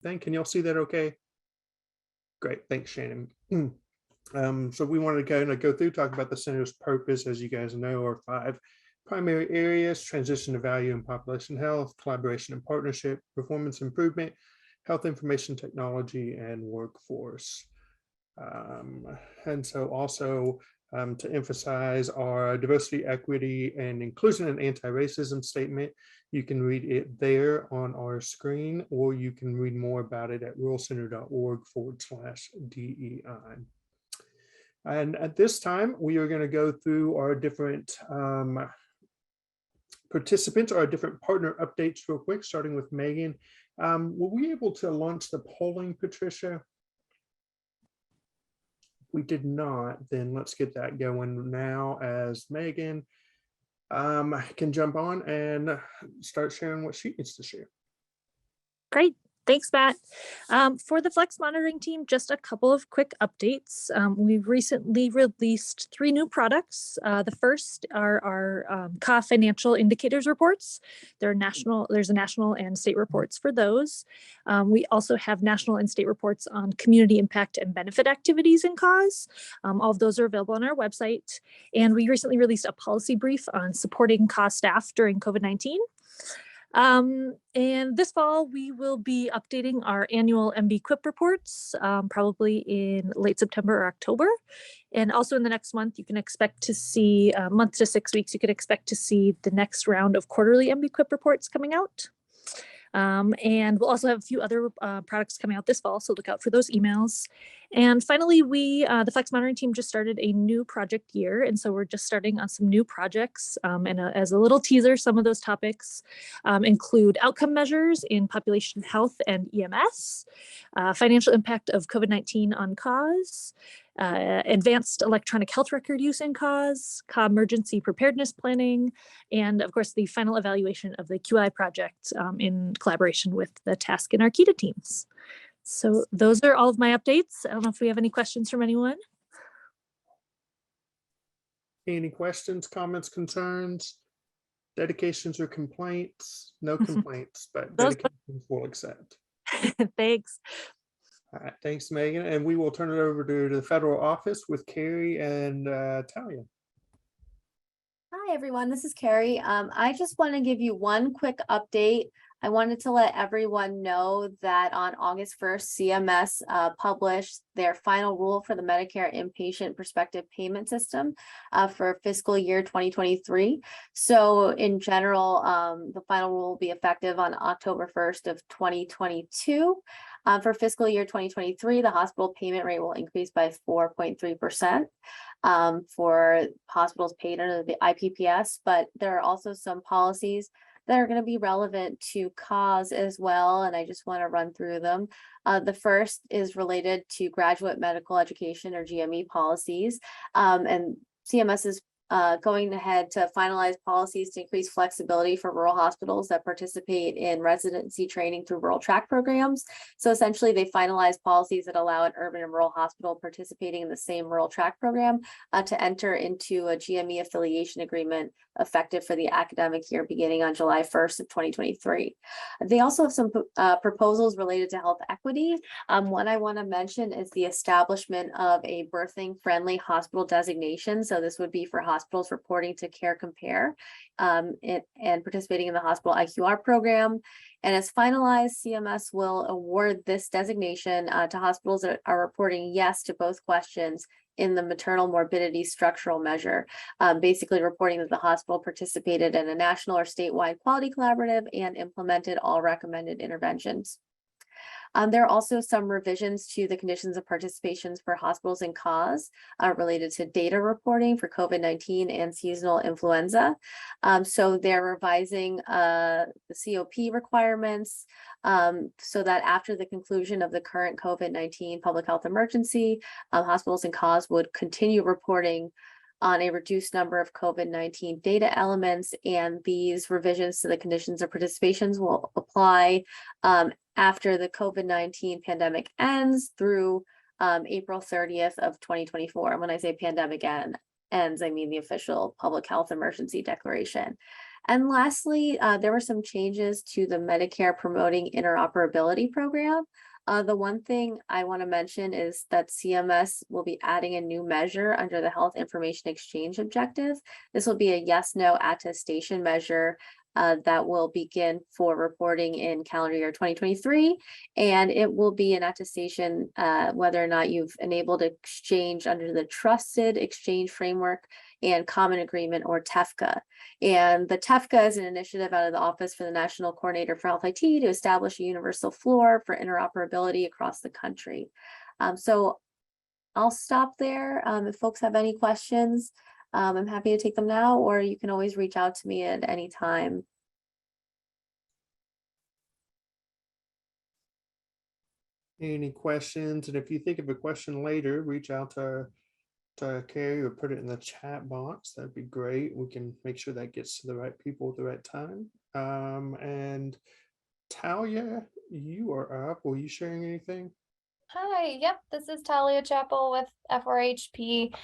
thing. Can y'all see that okay? Great, thanks, Shannon. So we wanted to kind of go through, talk about the center's purpose. As you guys know, are 5 primary areas: transition to value and population health, collaboration and partnership, performance improvement, health information technology, and workforce. And so also to emphasize our diversity, equity, and inclusion and anti-racism statement. You can read it there on our screen, or you can read more about it at ruralcenter.org/DEI. And at this time, we are going to go through our different participants, our different partner updates real quick, starting with Megan. Were we able to launch the polling, Patricia? If we did not, then let's get that going now, as Megan can jump on and start sharing what she needs to share. Great. Thanks, Matt. For the Flex monitoring team, just a couple of quick updates. We've recently released 3 new products. The first are our CA financial indicators reports. There's a national and state reports for those. We also have national and state reports on community impact and benefit activities in CAUS. All of those are available on our website. And we recently released a policy brief on supporting CAUS staff during COVID-19. And this fall, we will be updating our annual MB-QIP reports, probably in late September or October. And also in the next month, you can expect to see, month to 6 weeks, you can expect to see the next round of quarterly MB-QIP reports coming out. And we'll also have a few other products coming out this fall, so look out for those emails. And finally, the Flex monitoring team just started a new project year, and so we're just starting on some new projects. And as a little teaser, some of those topics include outcome measures in population health and EMS, financial impact of COVID-19 on CAUS, advanced electronic health record use in CAUS, emergency preparedness planning, and of course the final evaluation of the QI project in collaboration with the TASC and Arkita teams. So those are all of my updates. I don't know if we have any questions from anyone. Any questions, comments, concerns, dedications, or complaints? No complaints, but dedications we'll accept. Thanks. All right, thanks, Megan. And we will turn it over to the federal office with Carrie and Talia. Hi, everyone. This is Carrie. I just want to give you one quick update. I wanted to let everyone know that on August 1st, CMS published their final rule for the Medicare inpatient prospective payment system for fiscal year 2023. So in general, the final rule will be effective on October 1st of 2022. For fiscal year 2023, the hospital payment rate will increase by 4.3% for hospitals paid under the IPPS, but there are also some policies that are going to be relevant to CAUS as well, and I just want to run through them. The first is related to graduate medical education, or GME policies, and CMS is going ahead to finalize policies to increase flexibility for rural hospitals that participate in residency training through rural track programs. So essentially, they finalize policies that allow an urban and rural hospital participating in the same rural track program to enter into a GME affiliation agreement effective for the academic year beginning on July 1st of 2023. They also have some proposals related to health equity. One I want to mention is the establishment of a birthing friendly hospital designation. So this would be for hospitals reporting to Care Compare and participating in the hospital IQR program. And as finalized, CMS will award this designation to hospitals that are reporting yes to both questions in the maternal morbidity structural measure, basically reporting that the hospital participated in a national or statewide quality collaborative and implemented all recommended interventions. There are also some revisions to the conditions of participations for hospitals in CAUS related to data reporting for COVID-19 and seasonal influenza. So they're revising the COP requirements so that after the conclusion of the current COVID-19 public health emergency, hospitals in CAUS would continue reporting on a reduced number of COVID-19 data elements, and these revisions to the conditions of participations will apply after the COVID-19 pandemic ends through April 30th of 2024. And when I say pandemic ends, I mean the official public health emergency declaration. And lastly, there were some changes to the Medicare Promoting Interoperability Program. The one thing I want to mention is that CMS will be adding a new measure under the Health Information Exchange objective. This will be a yes/no attestation measure that will begin for reporting in calendar year 2023. And it will be an attestation whether or not you've enabled exchange under the Trusted Exchange Framework and Common Agreement, or TEFCA. And the TEFCA is an initiative out of the Office for the National Coordinator for Health IT to establish a universal floor for interoperability across the country. So I'll stop there. If folks have any questions, I'm happy to take them now, or you can always reach out to me at any time. Any questions? And if you think of a question later, reach out to Carrie or put it in the chat box. That'd be great. We can make sure that gets to the right people at the right time. And Talia, you are up. Were you sharing anything? Hi, yep, this is Talia Chappell with FORHP.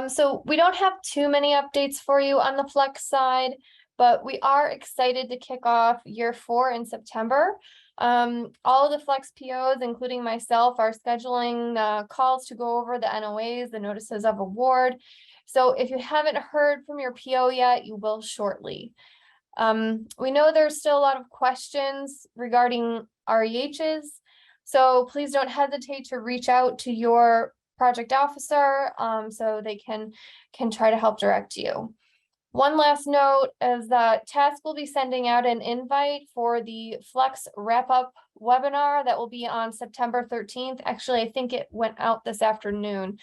So we don't have too many updates for you on the Flex side, but we are excited to kick off year 4 in September. All of the Flex POs, including myself, are scheduling calls to go over the NOAs, the notices of award. So if you haven't heard from your PO yet, you will shortly. We know there's still a lot of questions regarding REHs. So please don't hesitate to reach out to your project officer so they can try to help direct you. One last note is that TASC will be sending out an invite for the Flex wrap-up webinar that will be on September 13th. Actually, I think it went out this afternoon.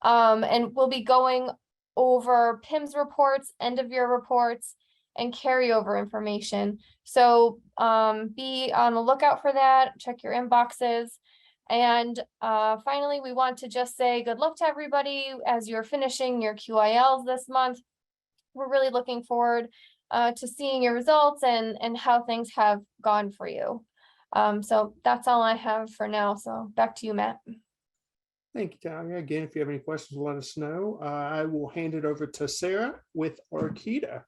And we'll be going over PIMS reports, end-of-year reports, and carryover information. So be on the lookout for that. Check your inboxes. And finally, we want to just say good luck to everybody as you're finishing your QILs this month. We're really looking forward to seeing your results and how things have gone for you. So that's all I have for now. So back to you, Matt. Thank you, Talia. Again, if you have any questions, let us know. I will hand it over to Sarah with Orkita.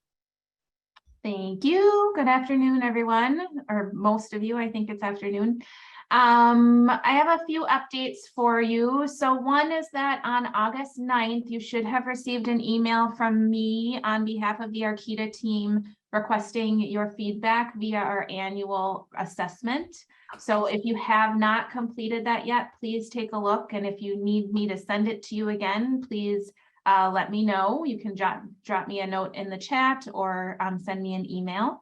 Thank you. Good afternoon, everyone, or most of you. I think it's afternoon. I have a few updates for you. So one is that on August 9th, you should have received an email from me on behalf of the Arkita team requesting your feedback via our annual assessment. So if you have not completed that yet, please take a look. And if you need me to send it to you again, please let me know. You can drop me a note in the chat or send me an email.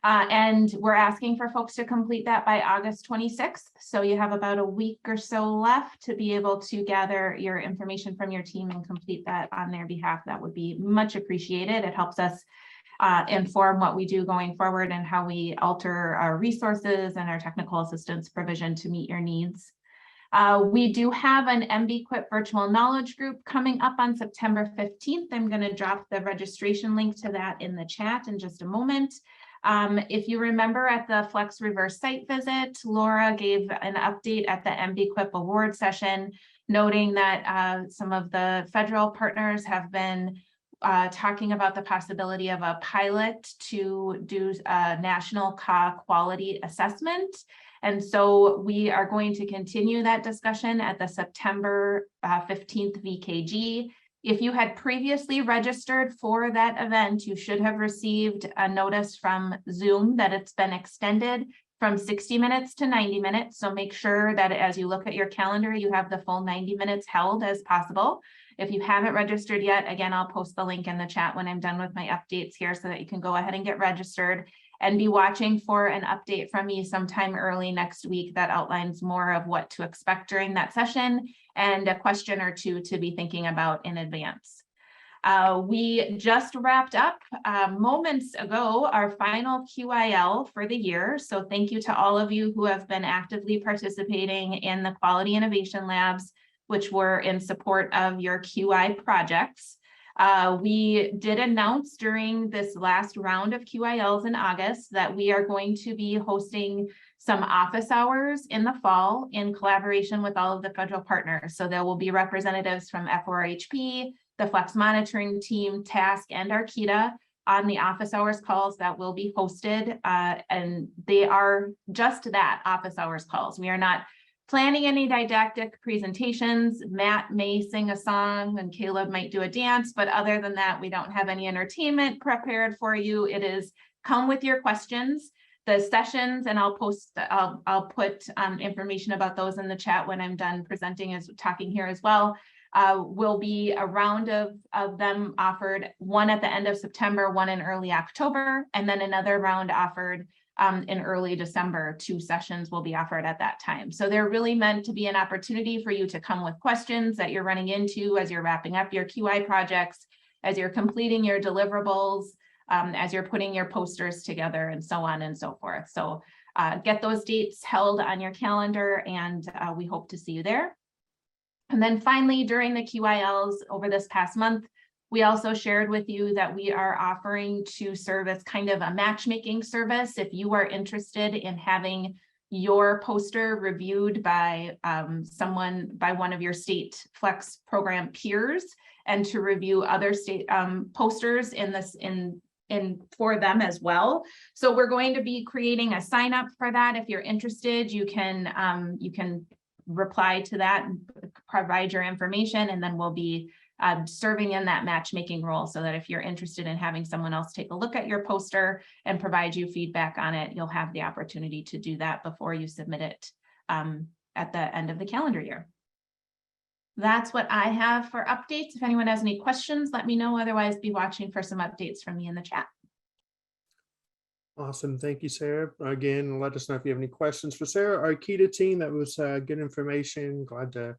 And we're asking for folks to complete that by August 26th. So you have about a week or so left to be able to gather your information from your team and complete that on their behalf. That would be much appreciated. It helps us inform what we do going forward and how we alter our resources and our technical assistance provision to meet your needs. We do have an MBQuip virtual knowledge group coming up on September 15th. I'm going to drop the registration link to that in the chat in just a moment. If you remember at the Flex Reverse site visit, Laura gave an update at the MBQuip award session, noting that some of the federal partners have been talking about the possibility of a pilot to do a national quality assessment. And so we are going to continue that discussion at the September 15th VKG. If you had previously registered for that event, you should have received a notice from Zoom that it's been extended from 60 minutes to 90 minutes. So make sure that as you look at your calendar, you have the full 90 minutes held as possible. If you haven't registered yet, again, I'll post the link in the chat when I'm done with my updates here so that you can go ahead and get registered and be watching for an update from me sometime early next week that outlines more of what to expect during that session and a question or two to be thinking about in advance. We just wrapped up moments ago our final QIL for the year. So thank you to all of you who have been actively participating in the Quality Innovation Labs, which were in support of your QI projects. We did announce during this last round of QILs in August that we are going to be hosting some office hours in the fall in collaboration with all of the federal partners. So there will be representatives from FORHP, the Flex monitoring team, TASC, and Arkita on the office hours calls that will be hosted, and they are just that, office hours calls. We are not planning any didactic presentations. Matt may sing a song and Caleb might do a dance, but other than that, we don't have any entertainment prepared for you. It is come with your questions. The sessions, and I'll put information about those in the chat when I'm done presenting, as talking here as well. Will be a round of them offered, one at the end of September, one in early October, and then another round offered in early December. 2 sessions will be offered at that time. So they're really meant to be an opportunity for you to come with questions that you're running into as you're wrapping up your QI projects, as you're completing your deliverables, as you're putting your posters together, and so on and so forth. So get those dates held on your calendar, and we hope to see you there. And then finally, during the QILs over this past month, we also shared with you that we are offering to serve as kind of a matchmaking service. If you are interested in having your poster reviewed by one of your state flex program peers, and to review other state posters for them as well. So we're going to be creating a sign up for that. If you're interested, you can reply to that and provide your information, and then we'll be serving in that matchmaking role, so that if you're interested in having someone else take a look at your poster and provide you feedback on it, you'll have the opportunity to do that before you submit it at the end of the calendar year. That's what I have for updates. If anyone has any questions, let me know. Otherwise, be watching for some updates from me in the chat. Awesome. Thank you, Sarah. Again, let us know if you have any questions for Sarah. Our Kita team, that was good information. Glad to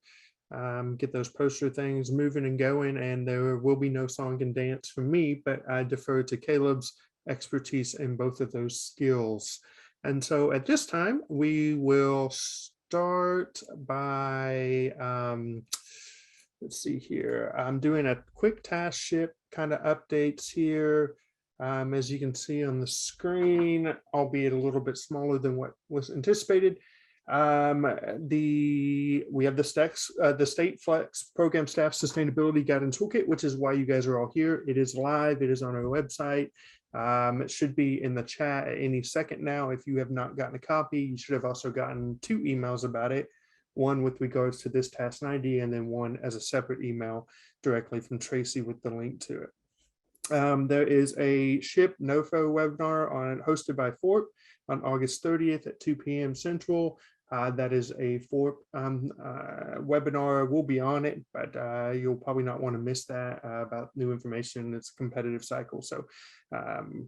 get those poster things moving and going. And there will be no song and dance from me, but I defer to Caleb's expertise in both of those skills. And so at this time, we will start by, let's see here. I'm doing a quick task ship kind of updates here. As you can see on the screen, albeit a little bit smaller than what was anticipated. We have the State Flex Program Staff Sustainability Guidance Toolkit, which is why you guys are all here. It is live. It is on our website. It should be in the chat at any second now. If you have not gotten a copy, you should have also gotten 2 emails about it. One with regards to this task 90, and then one as a separate email directly from Tracy with the link to it. There is a SHIP NOFO webinar hosted by FORHP on August 30th at 2 p.m. Central. That is a FORHP webinar. We'll be on it, but you'll probably not want to miss that about new information. It's a competitive cycle, so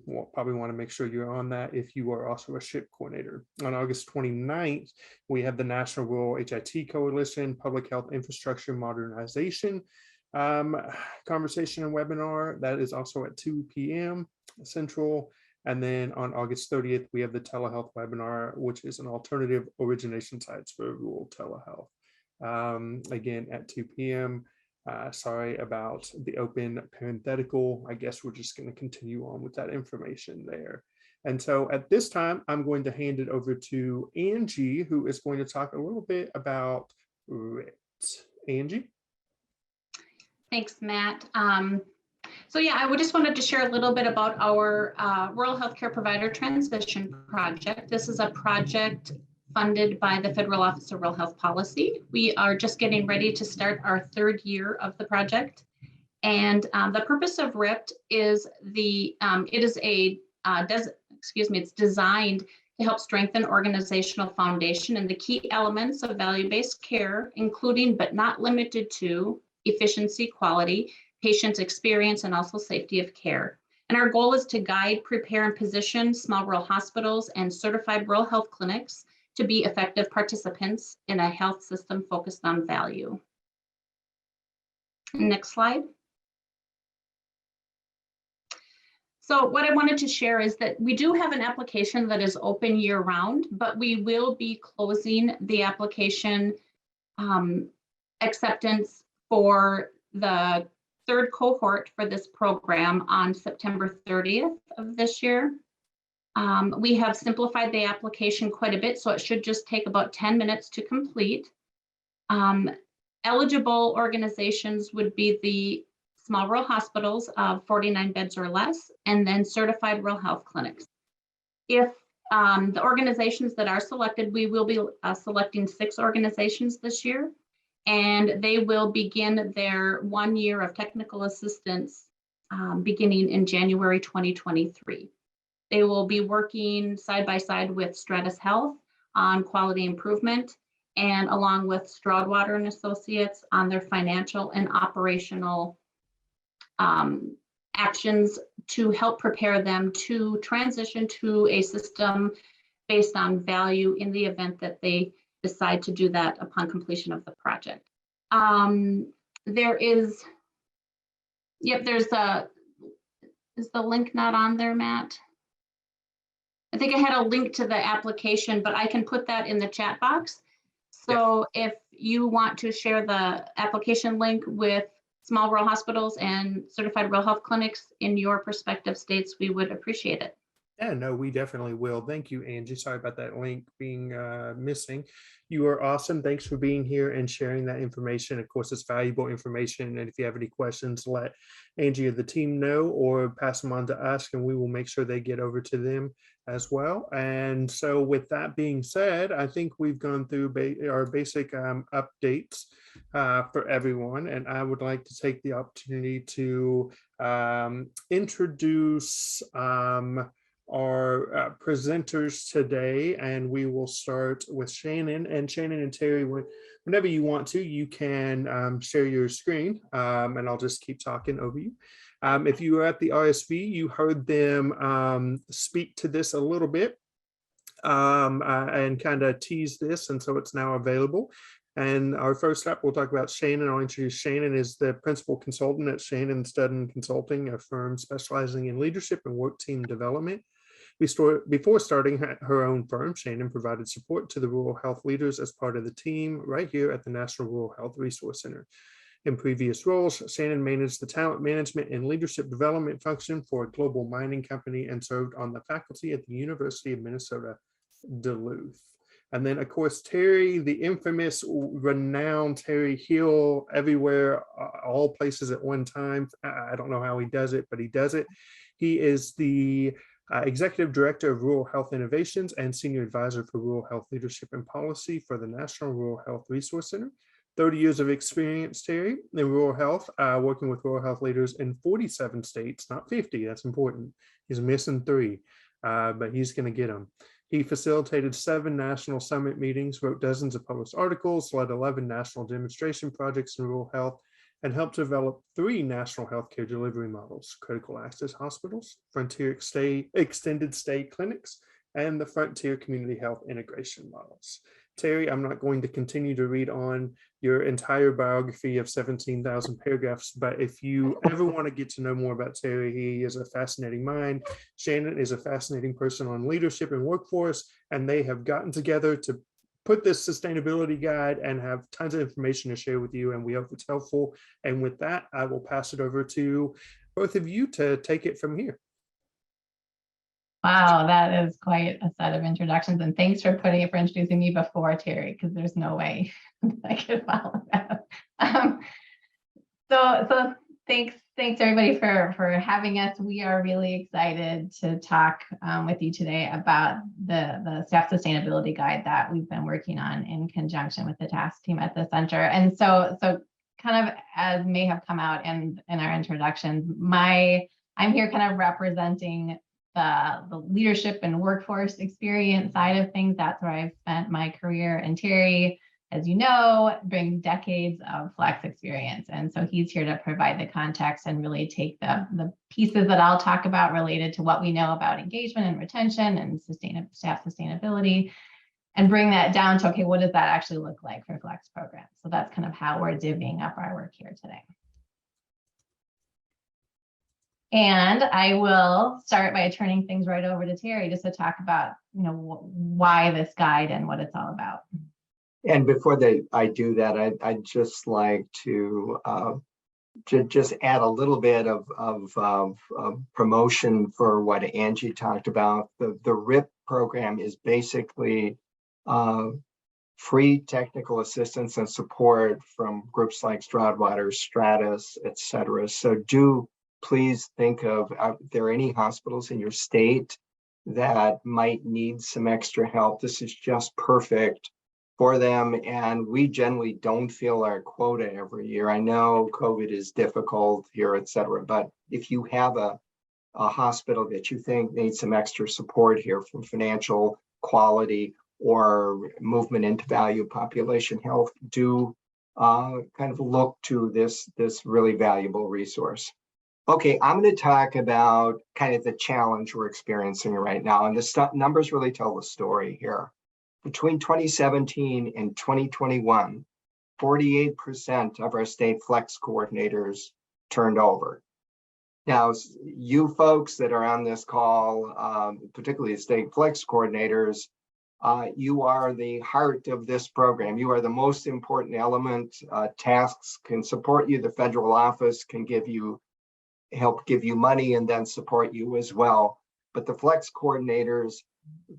we'll probably want to make sure you're on that if you are also a SHIP coordinator. On August 29th, we have the National Rural HIT Coalition Public Health Infrastructure Modernization conversation and webinar. That is also at 2 p.m. Central. And then on August 30th, we have the telehealth webinar, which is an alternative origination sites for rural telehealth. Again, at 2 p.m. Sorry about the open parenthetical. I guess we're just going to continue on with that information there. And so at this time, I'm going to hand it over to Angie, who is going to talk a little bit about RIT. Angie? Thanks, Matt. So yeah, I just wanted to share a little bit about our Rural Healthcare Provider Transition Project. This is a project funded by the Federal Office of Rural Health Policy. We are just getting ready to start our 3rd year of the project. And the purpose of RIPT is it's designed to help strengthen organizational foundation and the key elements of value-based care, including but not limited to efficiency, quality, patient experience, and also safety of care. And our goal is to guide, prepare, and position small rural hospitals and certified rural health clinics to be effective participants in a health system focused on value. Next slide. So what I wanted to share is that we do have an application that is open year-round, but we will be closing the application acceptance for the 3rd cohort for this program on September 30th of this year. We have simplified the application quite a bit, so it should just take about 10 minutes to complete. Eligible organizations would be the small rural hospitals of 49 beds or less, and then certified rural health clinics. If the organizations that are selected, we will be selecting 6 organizations this year, and they will begin their 1 year of technical assistance beginning in January 2023. They will be working side by side with Stratus Health on quality improvement, and along with Stroudwater and Associates on their financial and operational actions to help prepare them to transition to a system based on value in the event that they decide to do that upon completion of the project. There's is the link not on there, Matt? I think I had a link to the application, but I can put that in the chat box. So if you want to share the application link with small rural hospitals and certified rural health clinics in your prospective states, we would appreciate it. Yeah, no, we definitely will. Thank you, Angie. Sorry about that link being missing. You are awesome. Thanks for being here and sharing that information. Of course, it's valuable information. And if you have any questions, let Angie or the team know or pass them on to us, and we will make sure they get over to them as well. And so with that being said, I think we've gone through our basic updates for everyone. And I would like to take the opportunity to introduce our presenters today, and we will start with Shannon. And Shannon and Terry, whenever you want to, you can share your screen, and I'll just keep talking over you. If you were at the RSV, you heard them speak to this a little bit and kind of tease this, and so it's now available. And our first up, we'll talk about Shannon. I'll introduce Shannon is the principal consultant at Shannon Studden Consulting, a firm specializing in leadership and work team development. Before starting her own firm, Shannon provided support to the rural health leaders as part of the team right here at the National Rural Health Resource Center. In previous roles, Shannon managed the talent management and leadership development function for a global mining company and served on the faculty at the University of Minnesota, Duluth. And then, of course, Terry, the infamous, renowned Terry Hill, everywhere, all places at one time. I don't know how he does it, but he does it. He is the Executive Director of Rural Health Innovations and Senior Advisor for Rural Health Leadership and Policy for the National Rural Health Resource Center. 30 years of experience, Terry, in rural health, working with rural health leaders in 47 states, not 50, that's important. He's missing 3, but he's gonna get them. He facilitated 7 national summit meetings, wrote dozens of published articles, led 11 national demonstration projects in rural health, and helped develop 3 national healthcare delivery models: critical access hospitals, frontier extended stay clinics, and the frontier community health integration models. Terry, I'm not going to continue to read on your entire biography of 17,000 paragraphs, but if you ever want to get to know more about Terry, he is a fascinating mind. Shannon is a fascinating person on leadership and workforce, and they have gotten together to put this sustainability guide and have tons of information to share with you, and we hope it's helpful. And with that, I will pass it over to both of you to take it from here. Wow, that is quite a set of introductions, and thanks for introducing me before Terry, because there's no way I could follow that. So thanks everybody for having us. We are really excited to talk with you today about the staff sustainability guide that we've been working on in conjunction with the TASC team at the center. And so kind of as may have come out in our introductions, I'm here kind of representing the leadership and workforce experience side of things. That's where I've spent my career. And Terry, as you know, brings decades of flex experience. And so he's here to provide the context and really take the pieces that I'll talk about related to what we know about engagement and retention and staff sustainability, and bring that down to, okay, what does that actually look like for flex programs? So that's kind of how we're divvying up our work here today. And I will start by turning things right over to Terry just to talk about, why this guide and what it's all about. And before I do that, I'd just like to just add a little bit of promotion for what Angie talked about. The RIP program is basically free technical assistance and support from groups like Stroudwater, Stratus, etc. So do please think of, if there are any hospitals in your state that might need some extra help, this is just perfect for them. And we generally don't fill our quota every year. I know COVID is difficult here, etc. But if you have a hospital that you think needs some extra support here from financial quality or movement into value population health, do kind of look to this really valuable resource. Okay, I'm going to talk about kind of the challenge we're experiencing right now, and the numbers really tell the story here. Between 2017 and 2021, 48% of our state flex coordinators turned over. Now, you folks that are on this call, particularly state flex coordinators, you are the heart of this program. You are the most important element. TASC can support you. The federal office can help give you money and then support you as well. But the flex coordinators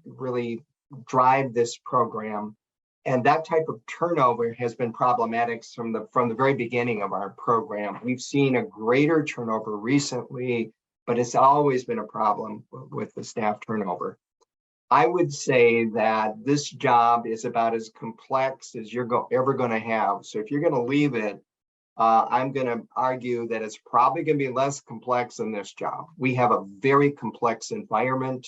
really drive this program. And that type of turnover has been problematic from the very beginning of our program. We've seen a greater turnover recently, but it's always been a problem with the staff turnover. I would say that this job is about as complex as you're ever going to have. So if you're going to leave it, I'm going to argue that it's probably going to be less complex than this job. We have a very complex environment.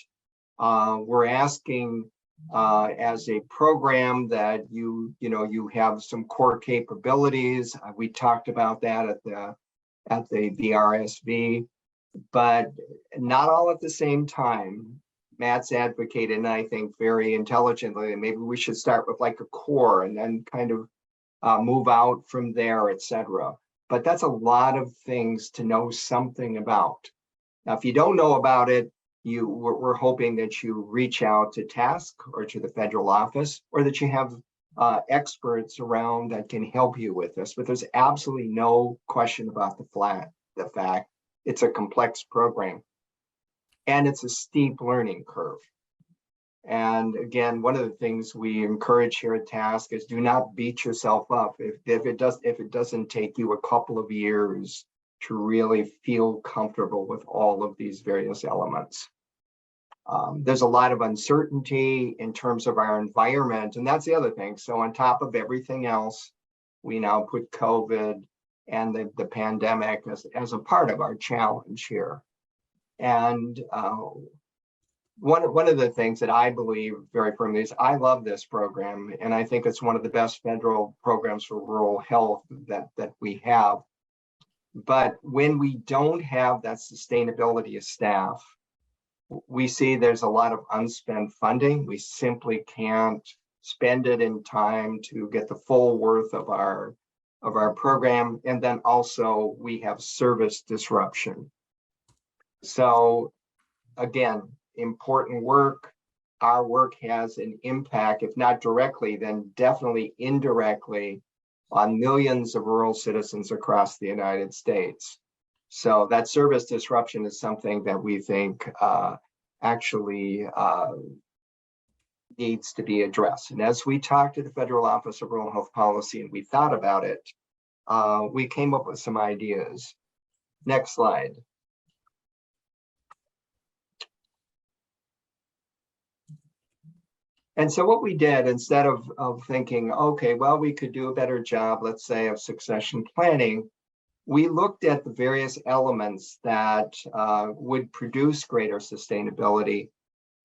We're asking as a program that you have some core capabilities. We talked about that at the RSV, but not all at the same time. Matt's advocated, and I think very intelligently, and maybe we should start with like a core and then kind of move out from there, etc. But that's a lot of things to know something about. Now, if you don't know about it, we're hoping that you reach out to TASC or to the federal office, or that you have experts around that can help you with this. But there's absolutely no question about the fact it's a complex program, and it's a steep learning curve. And again, one of the things we encourage here at TASC is do not beat yourself up if it doesn't take you a couple of years to really feel comfortable with all of these various elements. There's a lot of uncertainty in terms of our environment, and that's the other thing. So on top of everything else, we now put COVID and the pandemic as a part of our challenge here. And one of the things that I believe very firmly is I love this program, and I think it's one of the best federal programs for rural health that we have. But when we don't have that sustainability of staff, we see there's a lot of unspent funding. We simply can't spend it in time to get the full worth of our program. And then also we have service disruption. So again, important work. Our work has an impact, if not directly, then definitely indirectly, on millions of rural citizens across the United States. So that service disruption is something that we think actually needs to be addressed. And as we talked to the Federal Office of Rural Health Policy and we thought about it, we came up with some ideas. Next slide. And so what we did, instead of thinking, okay, well, we could do a better job, let's say, of succession planning, we looked at the various elements that would produce greater sustainability.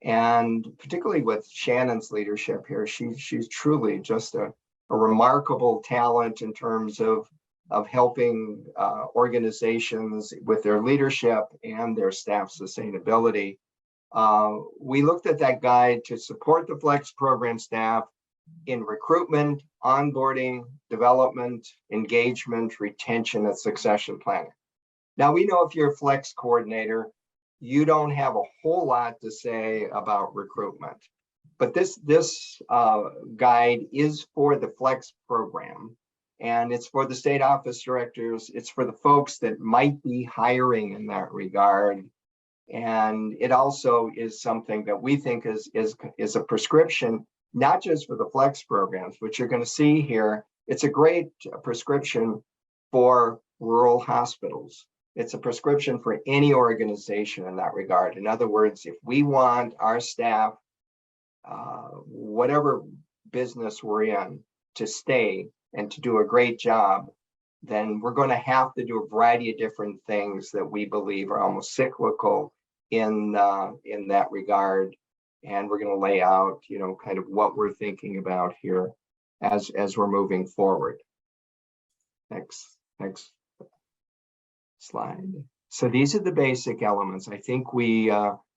And particularly with Shannon's leadership here, she's truly just a remarkable talent in terms of helping organizations with their leadership and their staff sustainability. We looked at that guide to support the Flex program staff in recruitment, onboarding, development, engagement, retention, and succession planning. Now, we know if you're a Flex coordinator, you don't have a whole lot to say about recruitment. But this guide is for the Flex program, and it's for the state office directors. It's for the folks that might be hiring in that regard. And it also is something that we think is a prescription not just for the flex programs, which you're going to see here. It's a great prescription for rural hospitals. It's a prescription for any organization in that regard. In other words, if we want our staff, whatever business we're in, to stay and to do a great job, then we're going to have to do a variety of different things that we believe are almost cyclical in that regard. And we're going to lay out, kind of what we're thinking about here as we're moving forward. Next slide. So these are the basic elements. I think we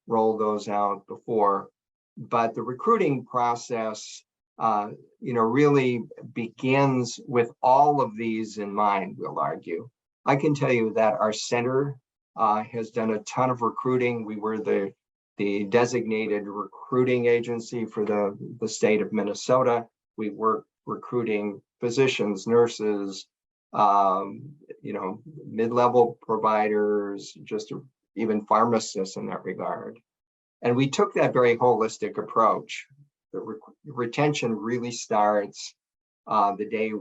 rolled those out before, but the recruiting process, really begins with all of these in mind, we'll argue. I can tell you that our center has done a ton of recruiting. We were the designated recruiting agency for the state of Minnesota. We work recruiting physicians, nurses, mid-level providers, just even pharmacists in that regard. And we took that very holistic approach. The retention really starts the day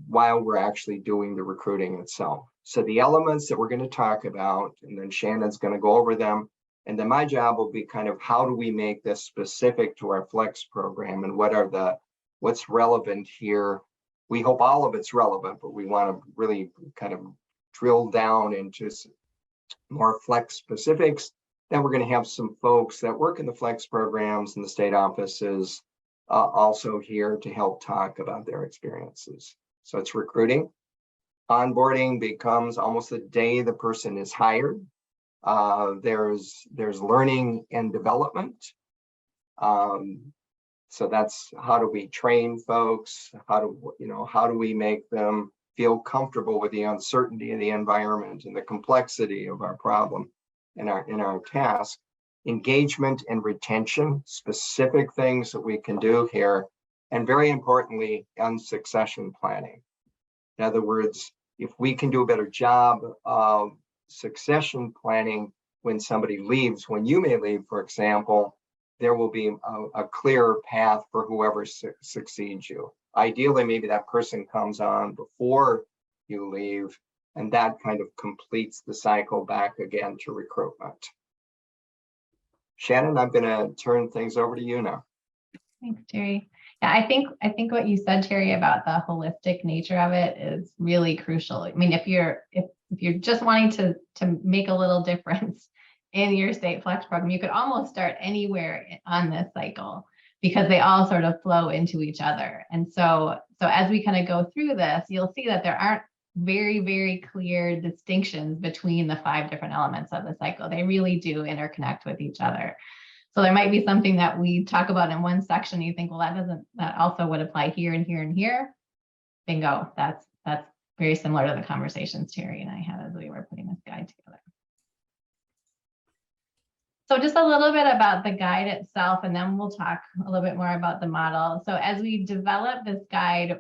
while we're actually doing the recruiting itself. So the elements that we're going to talk about, and then Shannon's going to go over them. And then my job will be kind of how do we make this specific to our flex program, and what's relevant here. We hope all of it's relevant, but we want to really kind of drill down into more flex specifics. Then we're going to have some folks that work in the flex programs in the state offices also here to help talk about their experiences. So it's recruiting. Onboarding becomes almost the day the person is hired. There's learning and development. So that's how do we train folks? How do we make them feel comfortable with the uncertainty of the environment and the complexity of our problem in our task? Engagement and retention, specific things that we can do here, and very importantly, on succession planning. In other words, if we can do a better job of succession planning when somebody leaves, when you may leave, for example, there will be a clear path for whoever succeeds you. Ideally, maybe that person comes on before you leave, and that kind of completes the cycle back again to recruitment. Shannon, I'm going to turn things over to you now. Thanks, Terry. Yeah, I think what you said, Terry, about the holistic nature of it is really crucial. I mean, if you're just wanting to make a little difference in your state flex program, you could almost start anywhere on this cycle because they all sort of flow into each other. And so as we kind of go through this, you'll see that there aren't very, very clear distinctions between the 5 different elements of the cycle. They really do interconnect with each other. So there might be something that we talk about in one section, you think, well, that also would apply here and here and here. Bingo, that's very similar to the conversations Terry and I had as we were putting this guide together. So just a little bit about the guide itself, and then we'll talk a little bit more about the model. So as we develop this guide,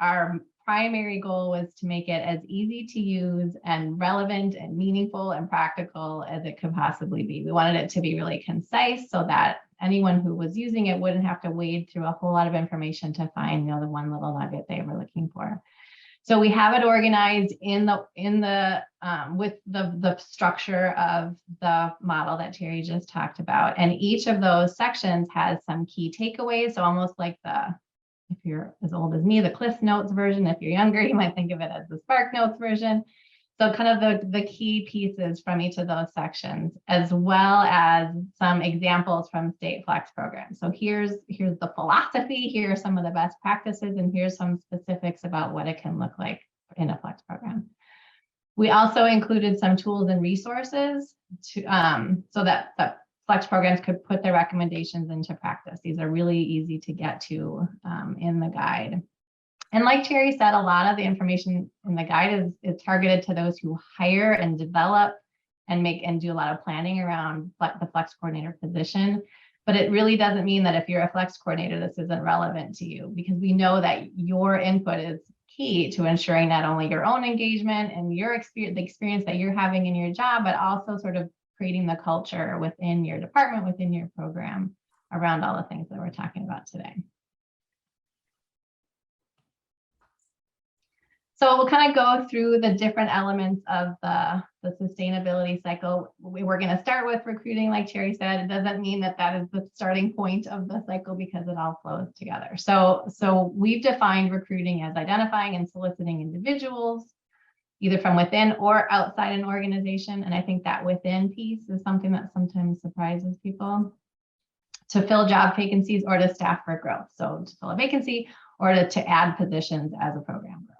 our primary goal was to make it as easy to use and relevant and meaningful and practical as it could possibly be. We wanted it to be really concise so that anyone who was using it wouldn't have to wade through a whole lot of information to find, the one little nugget they were looking for. So we have it organized with the structure of the model that Terry just talked about. And each of those sections has some key takeaways. So almost like if you're as old as me, the Cliff Notes version. If you're younger, you might think of it as the Spark Notes version. So kind of the key pieces from each of those sections, as well as some examples from state flex programs. So here's the philosophy, here are some of the best practices, and here's some specifics about what it can look like in a flex program. We also included some tools and resources so that the flex programs could put their recommendations into practice. These are really easy to get to in the guide. And like Terry said, a lot of the information in the guide is targeted to those who hire and develop and do a lot of planning around the flex coordinator position. But it really doesn't mean that if you're a flex coordinator, this isn't relevant to you, because we know that your input is key to ensuring not only your own engagement and your experience, the experience that you're having in your job, but also sort of creating the culture within your department, within your program around all the things that we're talking about today. So we'll kind of go through the different elements of the sustainability cycle. We're going to start with recruiting, like Terry said. It doesn't mean that that is the starting point of the cycle because it all flows together. So we've defined recruiting as identifying and soliciting individuals, either from within or outside an organization. And I think that within piece is something that sometimes surprises people. To fill job vacancies or to staff for growth. So to fill a vacancy or to add positions as a program grows.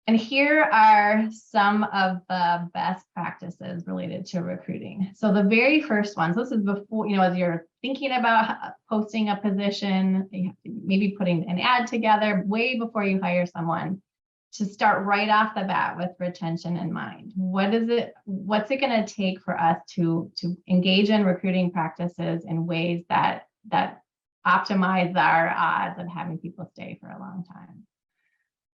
And here are some of the best practices related to recruiting. So the very first ones, this is before, as you're thinking about posting a position, maybe putting an ad together way before you hire someone, to start right off the bat with retention in mind. What's it going to take for us to engage in recruiting practices in ways that optimize our odds of having people stay for a long time?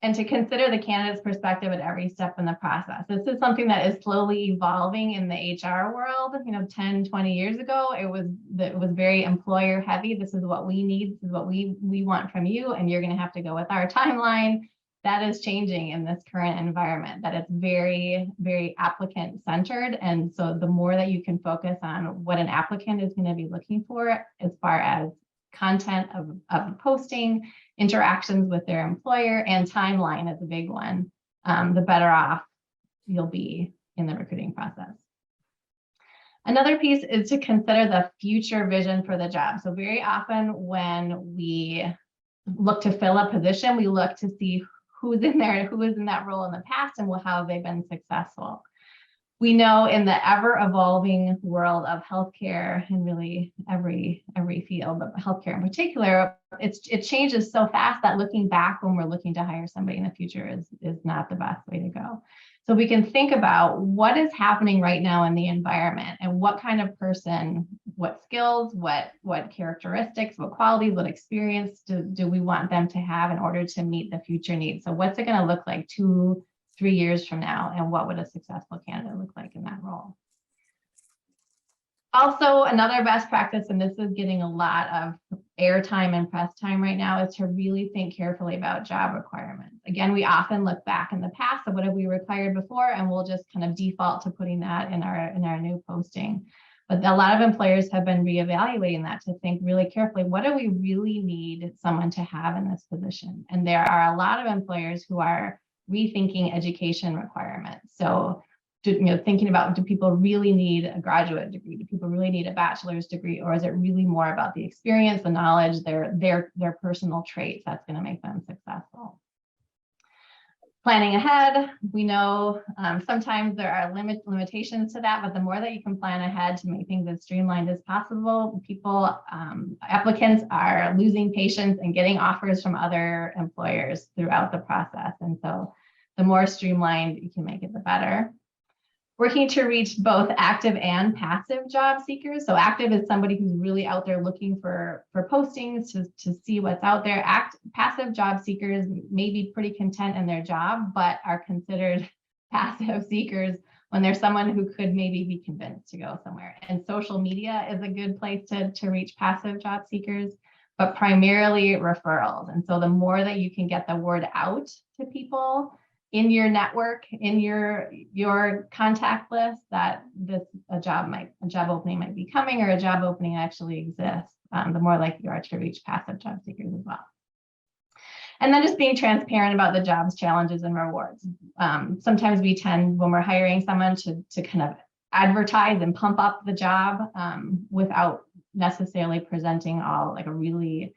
And to consider the candidate's perspective at every step in the process. This is something that is slowly evolving in the HR world. 10, 20 years ago, it was very employer heavy. This is what we need. This is what we want from you. And you're going to have to go with our timeline. That is changing in this current environment, that it's very, very applicant centered. And so the more that you can focus on what an applicant is going to be looking for as far as content of posting, interactions with their employer, and timeline is a big one, the better off you'll be in the recruiting process. Another piece is to consider the future vision for the job. So very often when we look to fill a position, we look to see who's in there, who was in that role in the past, and how have they been successful. We know in the ever-evolving world of healthcare, and really every field, but healthcare in particular, it changes so fast that looking back when we're looking to hire somebody in the future is not the best way to go. So we can think about what is happening right now in the environment and what kind of person, what skills, what characteristics, what qualities, what experience do we want them to have in order to meet the future needs. So what's it going to look like 2-3 years from now, and what would a successful candidate look like in that role? Also, another best practice, and this is getting a lot of airtime and press time right now, is to really think carefully about job requirements. Again, we often look back in the past of what have we required before, and we'll just kind of default to putting that in our new posting. But a lot of employers have been reevaluating that to think really carefully, what do we really need someone to have in this position? And there are a lot of employers who are rethinking education requirements. So thinking about, do people really need a graduate degree? Do people really need a bachelor's degree? Or is it really more about the experience, the knowledge, their personal traits that's going to make them successful? Planning ahead, we know sometimes there are limitations to that, but the more that you can plan ahead to make things as streamlined as possible, applicants are losing patience and getting offers from other employers throughout the process. And so the more streamlined you can make it, the better. Working to reach both active and passive job seekers. So active is somebody who's really out there looking for postings to see what's out there. Passive job seekers may be pretty content in their job, but are considered passive seekers when there's someone who could maybe be convinced to go somewhere. And social media is a good place to reach passive job seekers, but primarily referrals. And so the more that you can get the word out to people in your network, in your contact list, that a job opening might be coming, or a job opening actually exists, the more likely you are to reach passive job seekers as well. And then just being transparent about the job's challenges and rewards. Sometimes we tend, when we're hiring someone, to kind of advertise and pump up the job without necessarily presenting all like a really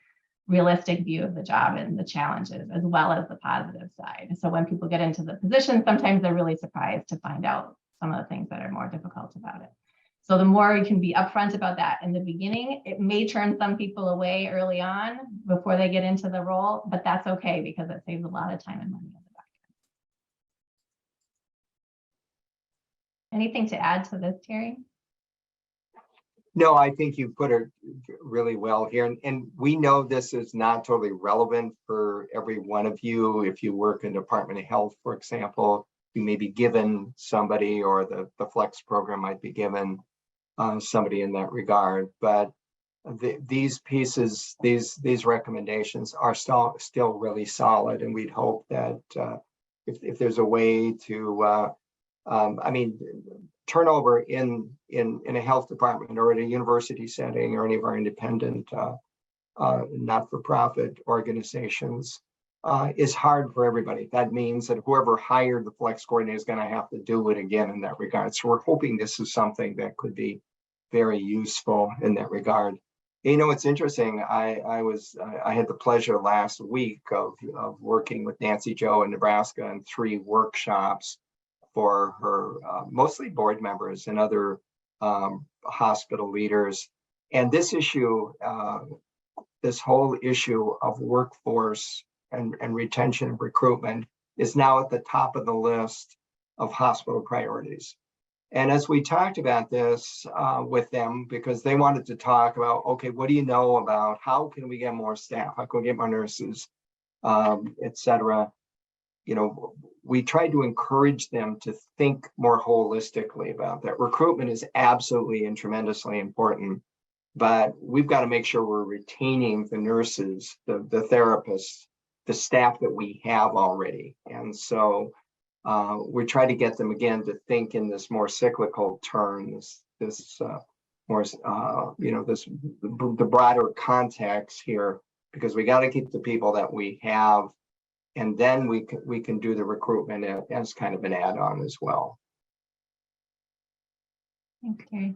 realistic view of the job and the challenges, as well as the positive side. So when people get into the position, sometimes they're really surprised to find out some of the things that are more difficult about it. So the more you can be upfront about that in the beginning, it may turn some people away early on before they get into the role, but that's okay because it saves a lot of time and money on the back end. Anything to add to this, Terry? No, I think you put it really well here. And we know this is not totally relevant for every one of you. If you work in Department of Health, for example, you may be given somebody, or the Flex program might be given somebody in that regard. But these pieces, these recommendations are still really solid, and we'd hope that if there's a way to, I mean, turnover in a health department or at a university setting or any of our independent not-for-profit organizations is hard for everybody. That means that whoever hired the flex coordinator is going to have to do it again in that regard. So we're hoping this is something that could be very useful in that regard. You know, it's interesting. I had the pleasure last week of working with Nancy Joe in Nebraska in 3 workshops for her mostly board members and other hospital leaders. And this issue, this whole issue of workforce and retention and recruitment is now at the top of the list of hospital priorities. And as we talked about this with them, because they wanted to talk about, okay, what do you know about how can we get more staff? How can we get more nurses, et cetera? You know, we tried to encourage them to think more holistically about that. Recruitment is absolutely and tremendously important, but we've got to make sure we're retaining the nurses, the therapists, the staff that we have already. And so we try to get them again to think in this more cyclical terms, this more, you know, the broader context here, because we got to keep the people that we have, and then we can do the recruitment as kind of an add-on as well. Okay.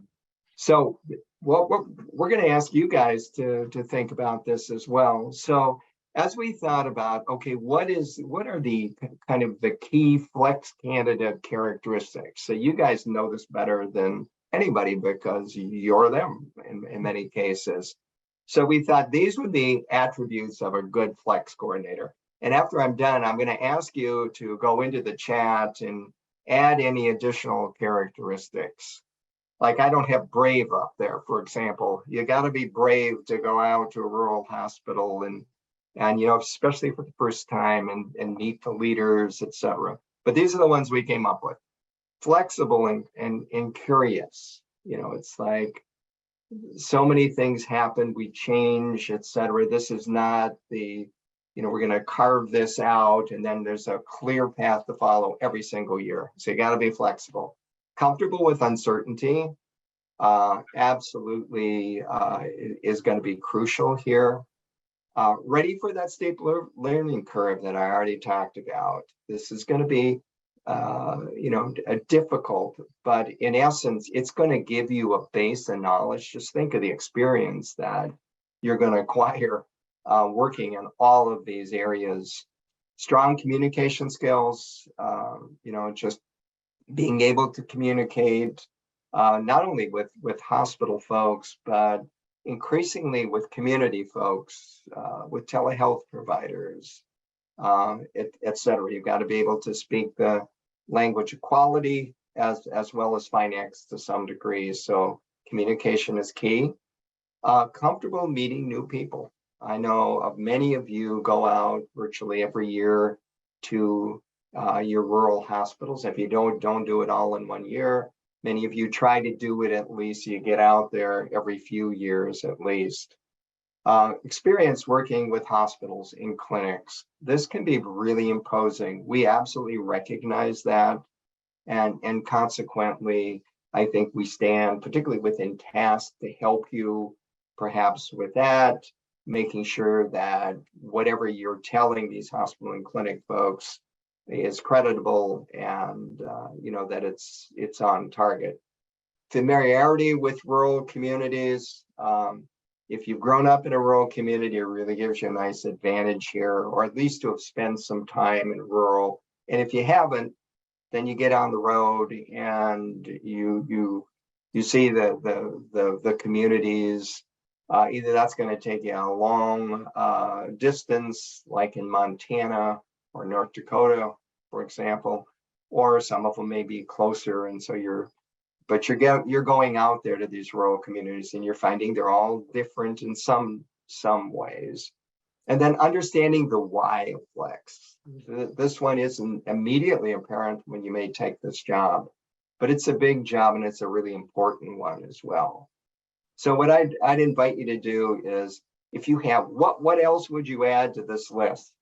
So we're going to ask you guys to think about this as well. So as we thought about, okay, what are the kind of the key flex candidate characteristics? So you guys know this better than anybody because you're them in many cases. So we thought these would be attributes of a good flex coordinator. And after I'm done, I'm going to ask you to go into the chat and add any additional characteristics. Like I don't have brave up there, for example. You got to be brave to go out to a rural hospital and you know, especially for the first time and meet the leaders, et cetera. But these are the ones we came up with. Flexible and curious. You know, it's like so many things happen, we change, et cetera. This is not the, you know, we're going to carve this out and then there's a clear path to follow every single year. So you got to be flexible. Comfortable with uncertainty, absolutely is going to be crucial here. Ready for that steep learning curve that I already talked about. This is going to be, you know, difficult, but in essence, it's going to give you a base of knowledge. Just think of the experience that you're going to acquire working in all of these areas. Strong communication skills, you know, just being able to communicate not only with hospital folks, but increasingly with community folks, with telehealth providers, et cetera. You've got to be able to speak the language of quality as well as finance to some degree. So communication is key. Comfortable meeting new people. I know of many of you go out virtually every year to your rural hospitals. If you don't do it all in 1 year. Many of you try to do it at least. You get out there every few years at least. Experience working with hospitals in clinics. This can be really imposing. We absolutely recognize that. And consequently, I think we stand, particularly within TASC, to help you perhaps with that, making sure that whatever you're telling these hospital and clinic folks is creditable and you know that it's on target. Familiarity with rural communities. If you've grown up in a rural community, it really gives you a nice advantage here, or at least to have spent some time in rural. And if you haven't, then you get on the road and you see the communities. Either that's going to take you a long distance, like in Montana or North Dakota, for example, or some of them may be closer, and so you're going out there to these rural communities, and you're finding they're all different in some ways. And then understanding the why of flex. This one isn't immediately apparent when you may take this job, but it's a big job and it's a really important one as well. So what I'd invite you to do is, if you have, what else would you add to this list?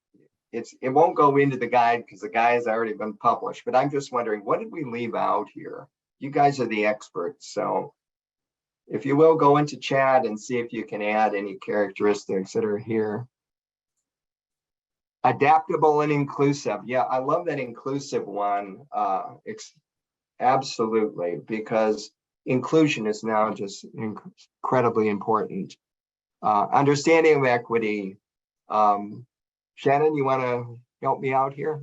It won't go into the guide because the guide has already been published, but I'm just wondering, what did we leave out here? You guys are the experts. So if you will, go into chat and see if you can add any characteristics that are here. Adaptable and inclusive. Yeah, I love that inclusive one. Absolutely, because inclusion is now just incredibly important. Understanding of equity. Shannon, you want to help me out here?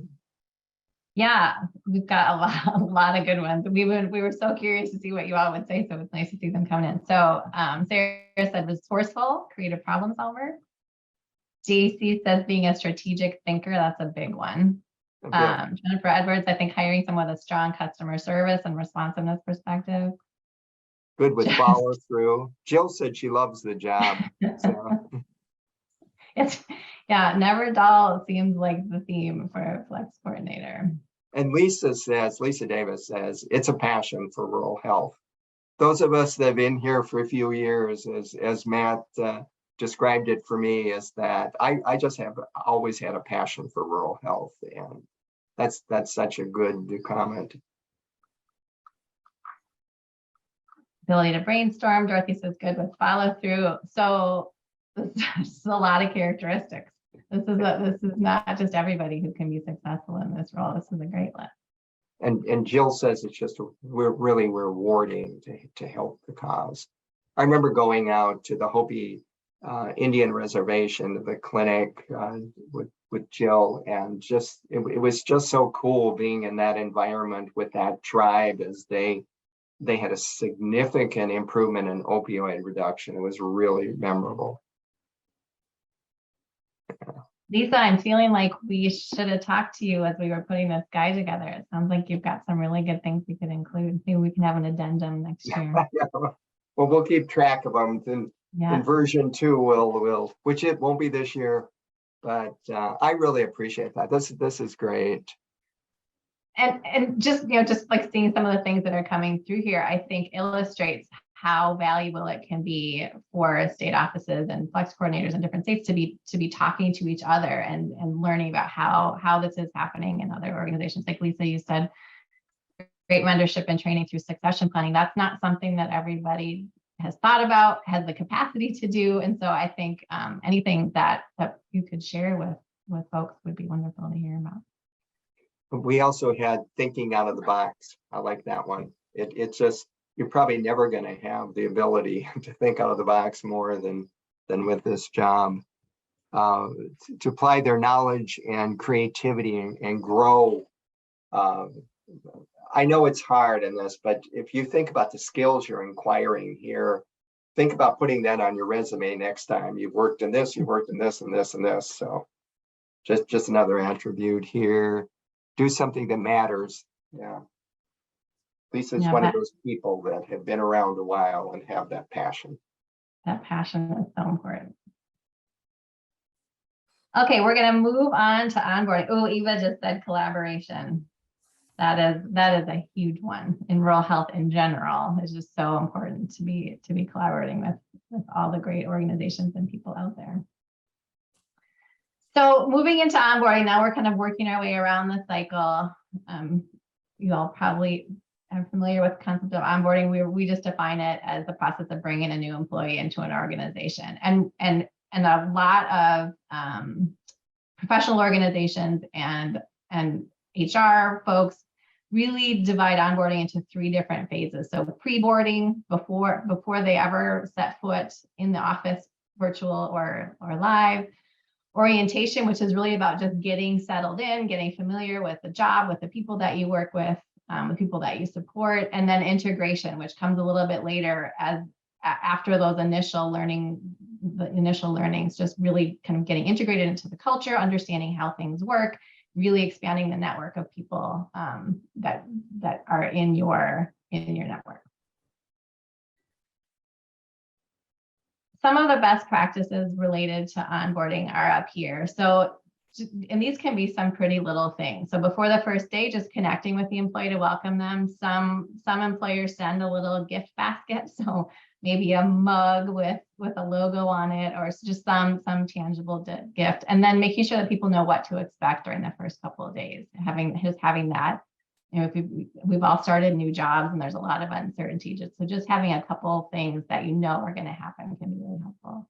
Yeah, we've got a lot of good ones. We were so curious to see what you all would say, so it's nice to see them coming in. So Sarah said resourceful, creative problem solver. JC says being a strategic thinker, that's a big one. Jennifer Edwards, I think hiring someone with a strong customer service and responsiveness perspective. Good with follow through. Jill said she loves the job. So. Yeah, never dull seems like the theme for a flex coordinator. And Lisa Davis says, it's a passion for rural health. Those of us that have been here for a few years, as Matt described it for me, is that I just have always had a passion for rural health. And that's such a good comment. Ability to brainstorm. Dorothy says good with follow through. So this is a lot of characteristics. This is not just everybody who can be successful in this role. This is a great list. And Jill says it's just really rewarding to help the cause. I remember going out to the Hopi Indian reservation, the clinic with Jill, and just it was just so cool being in that environment with that tribe, as they had a significant improvement in opioid reduction. It was really memorable. Lisa, I'm feeling like we should have talked to you as we were putting this guide together. It sounds like you've got some really good things we could include. Maybe we can have an addendum next year. Yeah. Well, we'll keep track of them. In version 2, we'll, which it won't be this year, but I really appreciate that. This is great. And just like seeing some of the things that are coming through here, I think illustrates how valuable it can be for state offices and flex coordinators in different states to be talking to each other and learning about how this is happening in other organizations. Like Lisa, you said, great mentorship and training through succession planning. That's not something that everybody has thought about, has the capacity to do. And so I think anything that you could share with folks would be wonderful to hear about. We also had thinking out of the box. I like that one. It's just, you're probably never going to have the ability to think out of the box more than with this job. To apply their knowledge and creativity and grow. I know it's hard in this, but if you think about the skills you're inquiring here, think about putting that on your resume next time. You've worked in this, you've worked in this and this and this. So just another attribute here. Do something that matters. Yeah. Lisa's one of those people that have been around a while and have that passion. That passion is so important. Okay, we're going to move on to onboarding. Oh, Eva just said collaboration. That is a huge one in rural health in general. It's just so important to be collaborating with all the great organizations and people out there. So moving into onboarding, now we're kind of working our way around the cycle. You all probably are familiar with the concept of onboarding. We just define it as the process of bringing a new employee into an organization. And a lot of professional organizations and HR folks really divide onboarding into 3 different phases. So pre-boarding, before they ever set foot in the office, virtual or live. Orientation, which is really about just getting settled in, getting familiar with the job, with the people that you work with, the people that you support, and then integration, which comes a little bit later as after those initial learnings, just really kind of getting integrated into the culture, understanding how things work, really expanding the network of people that are in your network. Some of the best practices related to onboarding are up here. So, and these can be some pretty little things. So before the first day, just connecting with the employee to welcome them. Some employers send a little gift basket. So maybe a mug with a logo on it, or just some tangible gift, and then making sure that people know what to expect during the first couple of days. Having that, you know, if we've all started new jobs and there's a lot of uncertainty, just having a couple of things that you know are going to happen can be really helpful.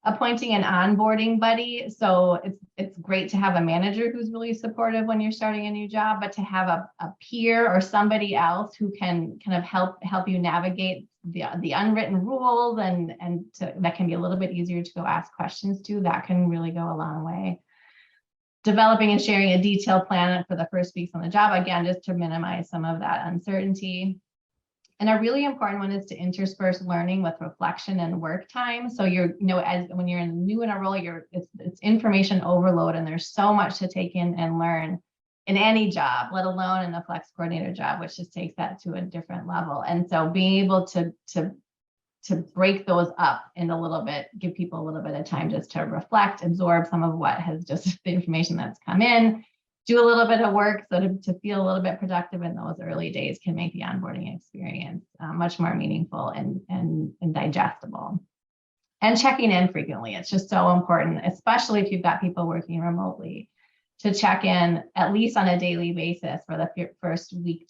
Appointing an onboarding buddy. So it's great to have a manager who's really supportive when you're starting a new job, but to have a peer or somebody else who can kind of help you navigate the unwritten rules and that can be a little bit easier to go ask questions to, that can really go a long way. Developing and sharing a detailed plan for the first weeks on the job, again, just to minimize some of that uncertainty. And a really important one is to intersperse learning with reflection and work time. So when you're new in a role, it's information overload, and there's so much to take in and learn in any job, let alone in the flex coordinator job, which just takes that to a different level. And so being able to break those up in a little bit, give people a little bit of time just to reflect, absorb some of what has just the information that's come in, do a little bit of work, so to feel a little bit productive in those early days can make the onboarding experience much more meaningful and digestible. And checking in frequently. It's just so important, especially if you've got people working remotely, to check in at least on a daily basis for the first week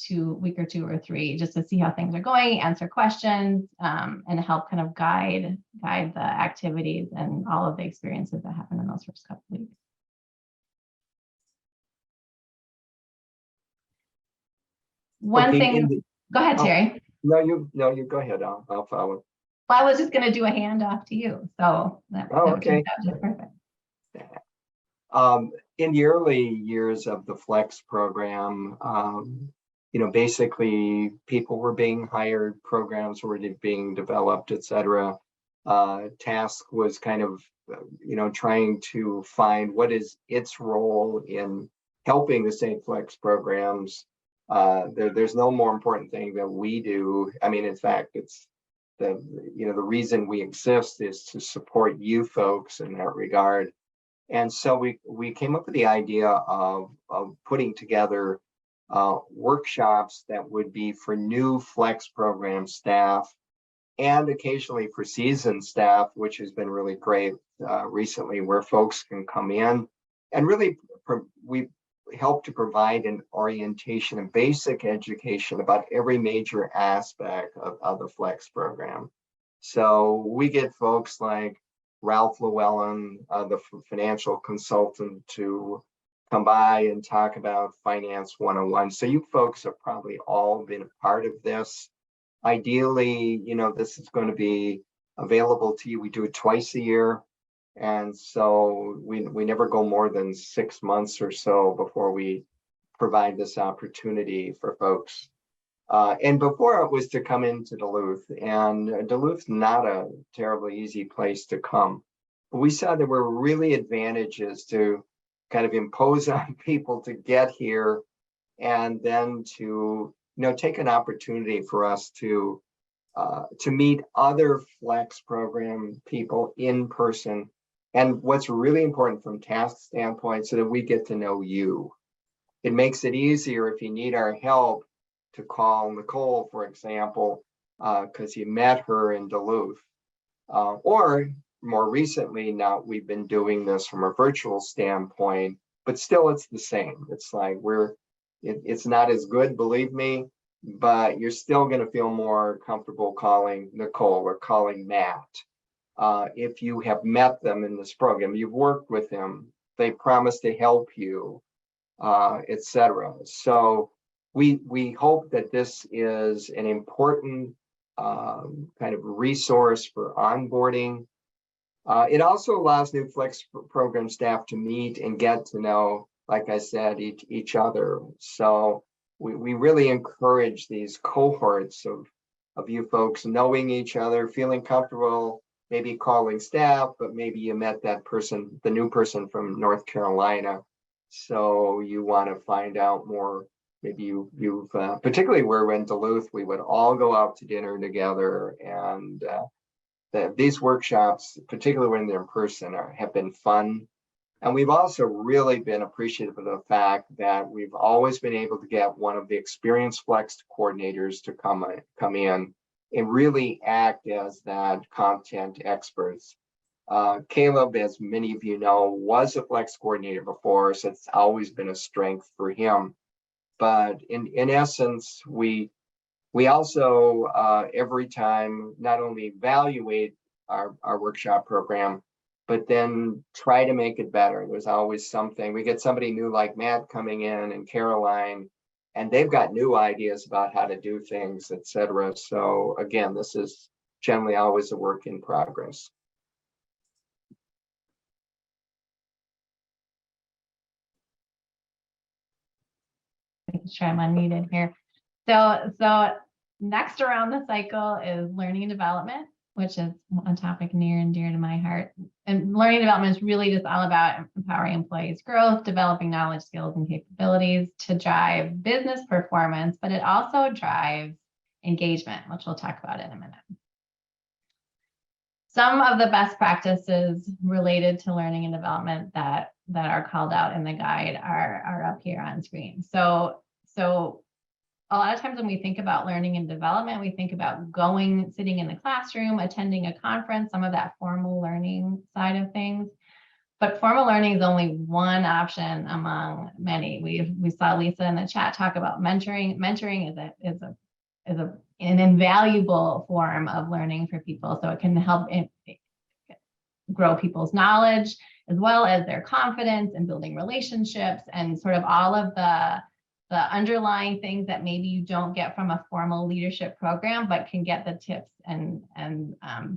or two or three, just to see how things are going, answer questions, and help kind of guide the activities and all of the experiences that happen in those first couple of weeks. One thing, go ahead, Terry. No, you go ahead. I'll follow. Well, I was just going to do a handoff to you, so that okay. That perfect. In the early years of the Flex program, basically people were being hired, programs were being developed, etc. TASC was kind of, trying to find what is its role in helping the state Flex programs. There's no more important thing that we do. I mean, in fact, it's the reason we exist is to support you folks in that regard. And so we came up with the idea of putting together workshops that would be for new Flex program staff and occasionally for seasoned staff, which has been really great recently, where folks can come in and really we help to provide an orientation and basic education about every major aspect of the Flex program. So we get folks like Ralph Llewellyn, the financial consultant, to come by and talk about Finance 101. So you folks have probably all been a part of this. Ideally, this is going to be available to you. We do it twice a year. And so we never go more than 6 months or so before we provide this opportunity for folks. And before it was to come into Duluth, and Duluth's not a terribly easy place to come. But we saw there were really advantages to kind of impose on people to get here, and then to take an opportunity for us to meet other Flex program people in person. And what's really important from TASC standpoint, so that we get to know you. It makes it easier if you need our help to call Nicole, for example, because you met her in Duluth. Or more recently, now we've been doing this from a virtual standpoint, but still it's the same. It's like it's not as good, believe me, but you're still going to feel more comfortable calling Nicole or calling Matt. If you have met them in this program, you've worked with them, they promise to help you, etc. So we hope that this is an important kind of resource for onboarding. It also allows new Flex program staff to meet and get to know, like I said, each other. So we really encourage these cohorts of you folks knowing each other, feeling comfortable, maybe calling staff, but maybe you met that person, the new person from North Carolina. So you want to find out more. Maybe you've particularly where we're in Duluth, we would all go out to dinner together, and these workshops, particularly when they're in person, have been fun. And we've also really been appreciative of the fact that we've always been able to get one of the experienced Flex coordinators to come in and really act as that content experts. Caleb, as many of you know, was a flex coordinator before, so it's always been a strength for him. But in essence, we also every time not only evaluate our workshop program, but then try to make it better. There's always something. We get somebody new like Matt coming in and Caroline, and they've got new ideas about how to do things, etc. So again, this is generally always a work in progress. Making sure I'm unmuted here. So next around the cycle is learning and development, which is a topic near and dear to my heart. And learning and development is really just all about empowering employees' growth, developing knowledge, skills, and capabilities to drive business performance, but it also drives engagement, which we'll talk about in a minute. Some of the best practices related to learning and development that are called out in the guide are up here on screen. So a lot of times when we think about learning and development, we think about sitting in the classroom, attending a conference, some of that formal learning side of things. But formal learning is only one option among many. We saw Lisa in the chat talk about mentoring. Mentoring is an invaluable form of learning for people. So it can help grow people's knowledge as well as their confidence and building relationships and sort of all of the underlying things that maybe you don't get from a formal leadership program, but can get the tips and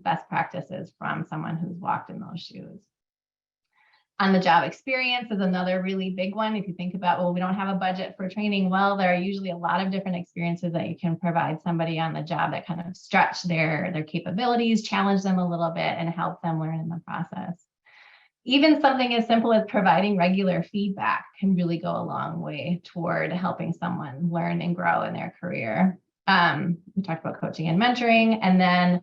best practices from someone who's walked in those shoes. On the job experience is another really big one. If you think about, well, we don't have a budget for training. Well, there are usually a lot of different experiences that you can provide somebody on the job that kind of stretch their capabilities, challenge them a little bit, and help them learn in the process. Even something as simple as providing regular feedback can really go a long way toward helping someone learn and grow in their career. We talked about coaching and mentoring, and then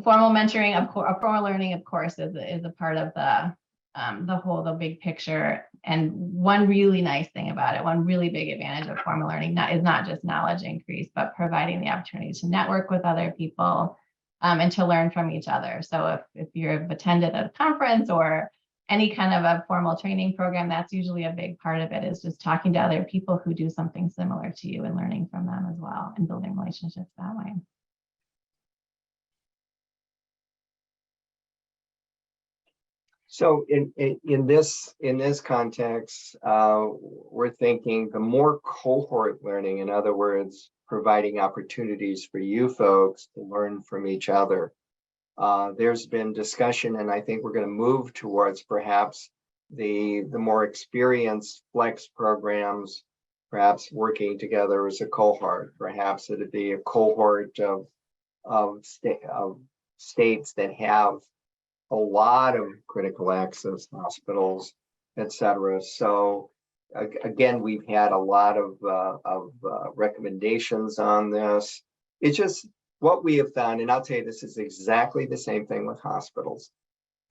formal mentoring, formal learning, of course, is a part of the big picture. And one really nice thing about it, one really big advantage of formal learning is not just knowledge increase, but providing the opportunity to network with other people and to learn from each other. So if you've attended a conference or any kind of a formal training program, that's usually a big part of it, is just talking to other people who do something similar to you and learning from them as well and building relationships that way. So in this context, we're thinking the more cohort learning, in other words, providing opportunities for you folks to learn from each other. There's been discussion, and I think we're going to move towards perhaps the more experienced flex programs, perhaps working together as a cohort. Perhaps it'd be a cohort of states that have a lot of critical access hospitals, etc. So again, we've had a lot of recommendations on this. It's just what we have found, and I'll tell you, this is exactly the same thing with hospitals.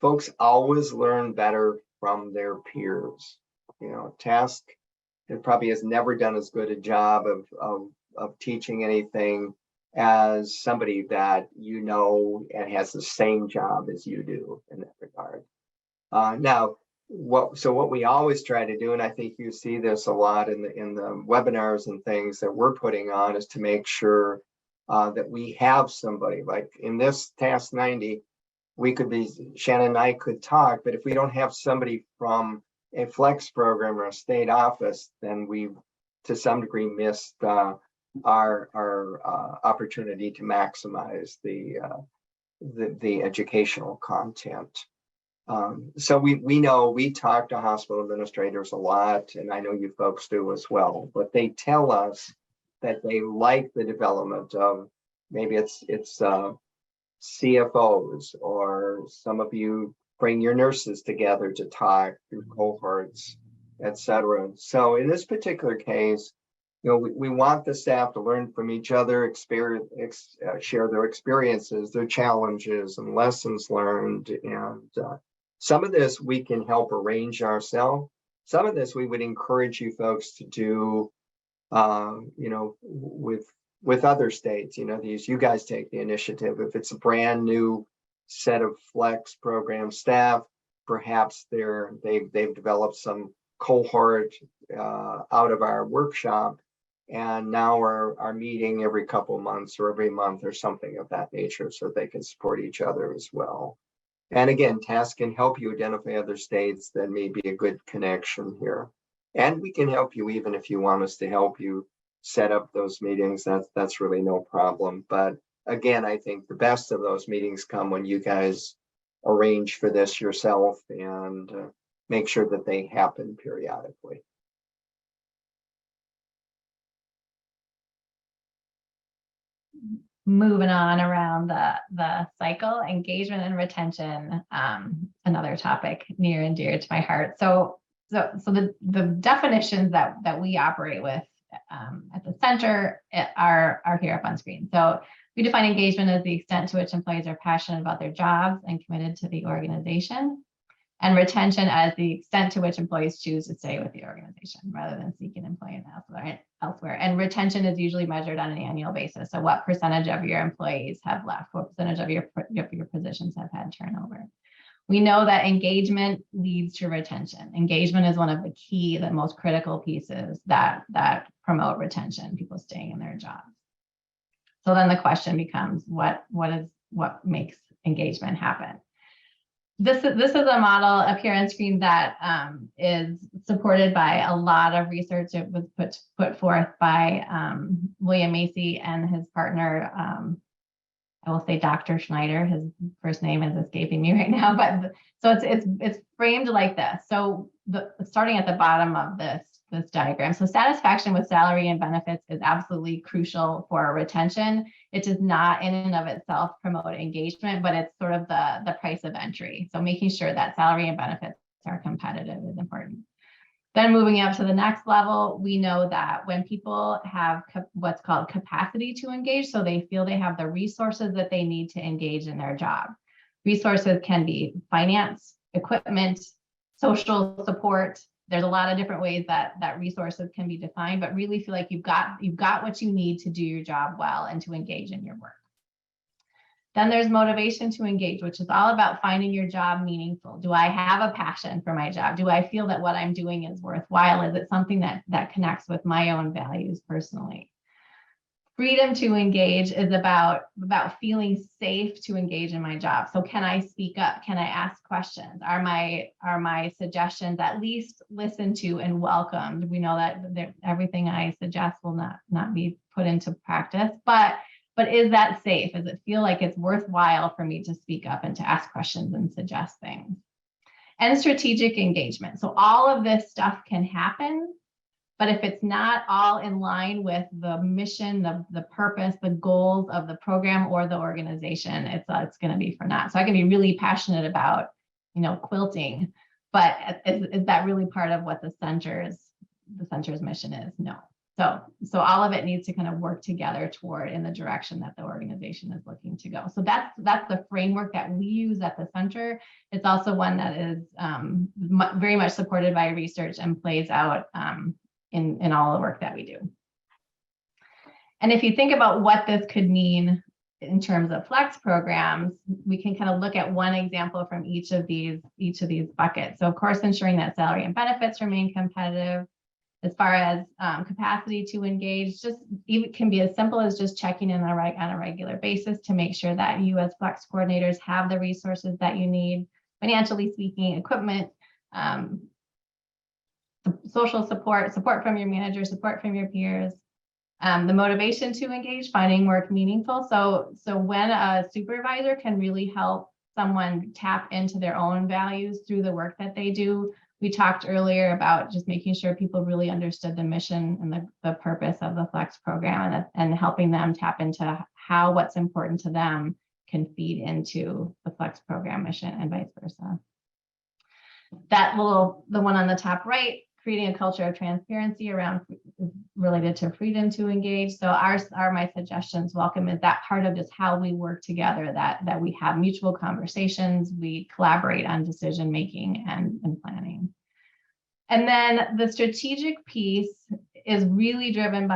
Folks always learn better from their peers. You know, TASC, it probably has never done as good a job of teaching anything as somebody that you know and has the same job as you do in that regard. Now, what we always try to do, and I think you see this a lot in the webinars and things that we're putting on, is to make sure that we have somebody. Like in this TASC 90, Shannon and I could talk, but if we don't have somebody from a flex program or a state office, then we've to some degree missed our opportunity to maximize the educational content. So we know, we talk to hospital administrators a lot, and I know you folks do as well, but they tell us that they like the development of, maybe it's CFOs, or some of you bring your nurses together to talk through cohorts, etc. So in this particular case, you know, we want the staff to learn from each other, share their experiences, their challenges and lessons learned. And some of this we can help arrange ourselves. Some of this we would encourage you folks to do, you know, with with other states, you guys take the initiative. If it's a brand new set of flex program staff, perhaps they've developed some cohort out of our workshop, and now are meeting every couple months or every month or something of that nature, so they can support each other as well. And again, TASC can help you identify other states that may be a good connection here. And we can help you even if you want us to help you set up those meetings. That's really no problem. But again, I think the best of those meetings come when you guys arrange for this yourself and make sure that they happen periodically. Moving on around the cycle, engagement and retention, another topic near and dear to my heart. So the definitions that we operate with at the center are here up on screen. So we define engagement as the extent to which employees are passionate about their jobs and committed to the organization, and retention as the extent to which employees choose to stay with the organization rather than seeking employment elsewhere. And retention is usually measured on an annual basis. So what percentage of your employees have left? What percentage of your positions have had turnover? We know that engagement leads to retention. Engagement is one of the most critical pieces that promote retention, people staying in their jobs. So then the question becomes, what makes engagement happen? This is a model up here on screen that is supported by a lot of research. It was put forth by William Macy and his partner, I will say Dr. Schneider. His first name is escaping me right now, but so it's framed like this. So starting at the bottom of this diagram. So satisfaction with salary and benefits is absolutely crucial for retention. It does not in and of itself promote engagement, but it's sort of the price of entry. So making sure that salary and benefits are competitive is important. Then moving up to the next level, we know that when people have what's called capacity to engage, so they feel they have the resources that they need to engage in their job. Resources can be finance, equipment, social support. There's a lot of different ways that resources can be defined, but really feel like you've got what you need to do your job well and to engage in your work. Then there's motivation to engage, which is all about finding your job meaningful. Do I have a passion for my job? Do I feel that what I'm doing is worthwhile? Is it something that connects with my own values personally? Freedom to engage is about feeling safe to engage in my job. So can I speak up? Can I ask questions? Are my suggestions at least listened to and welcomed? We know that everything I suggest will not be put into practice, but is that safe? Does it feel like it's worthwhile for me to speak up and to ask questions and suggest things? And strategic engagement. So all of this stuff can happen, but if it's not all in line with the mission, the purpose, the goals of the program or the organization, it's going to be for naught. So I can be really passionate about, quilting, but is that really part of what the center's mission is? No. So all of it needs to kind of work together toward in the direction that the organization is looking to go. So that's the framework that we use at the center. It's also one that is very much supported by research and plays out in all the work that we do. And if you think about what this could mean in terms of flex programs, we can kind of look at one example from each of these buckets. So of course, ensuring that salary and benefits remain competitive. As far as capacity to engage, it can be as simple as just checking in on a regular basis to make sure that you as flex coordinators have the resources that you need, financially speaking, equipment, social support from your manager, support from your peers, the motivation to engage, finding work meaningful. So when a supervisor can really help someone tap into their own values through the work that they do. We talked earlier about just making sure people really understood the mission and the purpose of the Flex program and helping them tap into how what's important to them can feed into the Flex program mission and vice versa. The one on the top right, creating a culture of transparency around related to freedom to engage. So my suggestions welcome is that part of just how we work together, that we have mutual conversations, we collaborate on decision making and planning. And then the strategic piece is really driven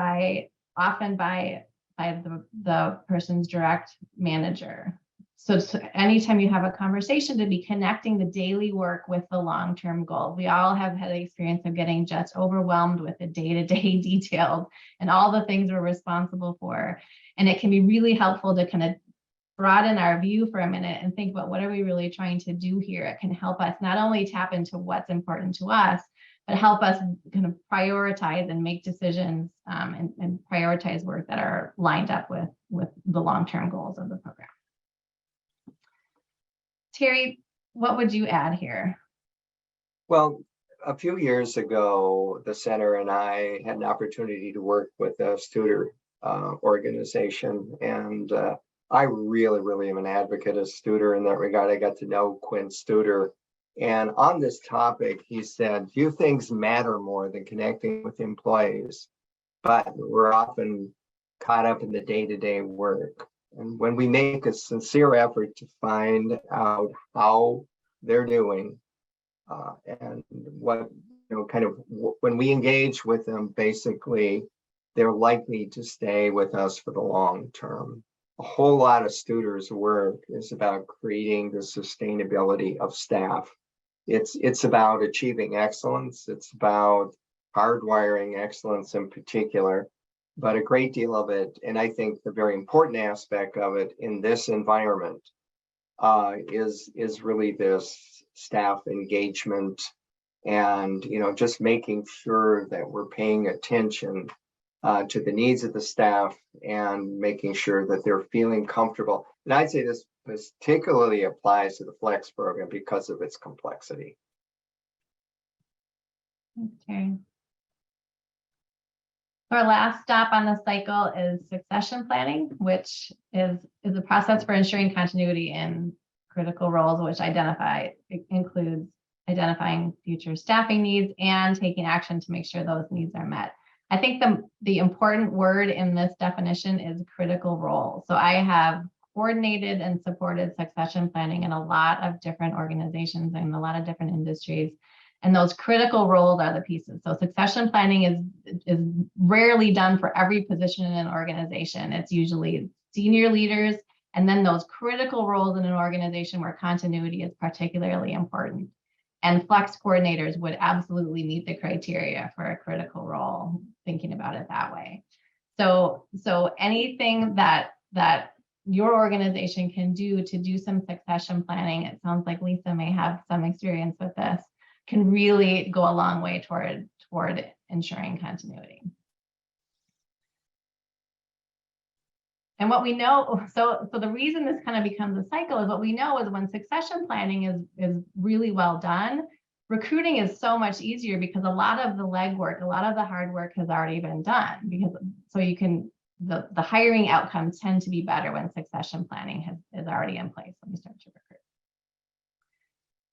often by by the person's direct manager. So anytime you have a conversation, to be connecting the daily work with the long-term goal. We all have had the experience of getting just overwhelmed with the day-to-day details and all the things we're responsible for. And it can be really helpful to kind of broaden our view for a minute and think about what are we really trying to do here. It can help us not only tap into what's important to us, but help us kind of prioritize and make decisions and prioritize work that are lined up with the long-term goals of the program. Terry, what would you add here? Well, a few years ago, the center and I had an opportunity to work with a Studer organization, and I really am an advocate of Studer in that regard. I got to know Quinn Studer, and on this topic, he said, few things matter more than connecting with employees, but we're often caught up in the day-to-day work. And when we make a sincere effort to find out how they're doing and what, when we engage with them, basically, they're likely to stay with us for the long term. A whole lot of Studer's work is about creating the sustainability of staff. It's about achieving excellence. It's about hardwiring excellence in particular. But a great deal of it, and I think the very important aspect of it in this environment is really this staff engagement and just making sure that we're paying attention to the needs of the staff and making sure that they're feeling comfortable. And I'd say this particularly applies to the Flex program because of its complexity. Okay. Our last stop on the cycle is succession planning, which is a process for ensuring continuity in critical roles, which includes identifying future staffing needs and taking action to make sure those needs are met. I think the important word in this definition is critical role. So I have coordinated and supported succession planning in a lot of different organizations and a lot of different industries. And those critical roles are the pieces. So succession planning is rarely done for every position in an organization. It's usually senior leaders and then those critical roles in an organization where continuity is particularly important. And flex coordinators would absolutely meet the criteria for a critical role, thinking about it that way. So anything that your organization can do to do some succession planning, it sounds like Lisa may have some experience with this, can really go a long way toward ensuring continuity. And what we know, so the reason this kind of becomes a cycle is what we know is when succession planning is really well done, recruiting is so much easier because a lot of the legwork, a lot of the hard work has already been done. Because so you can, the hiring outcomes tend to be better when succession planning is already in place. Let me start to recruit.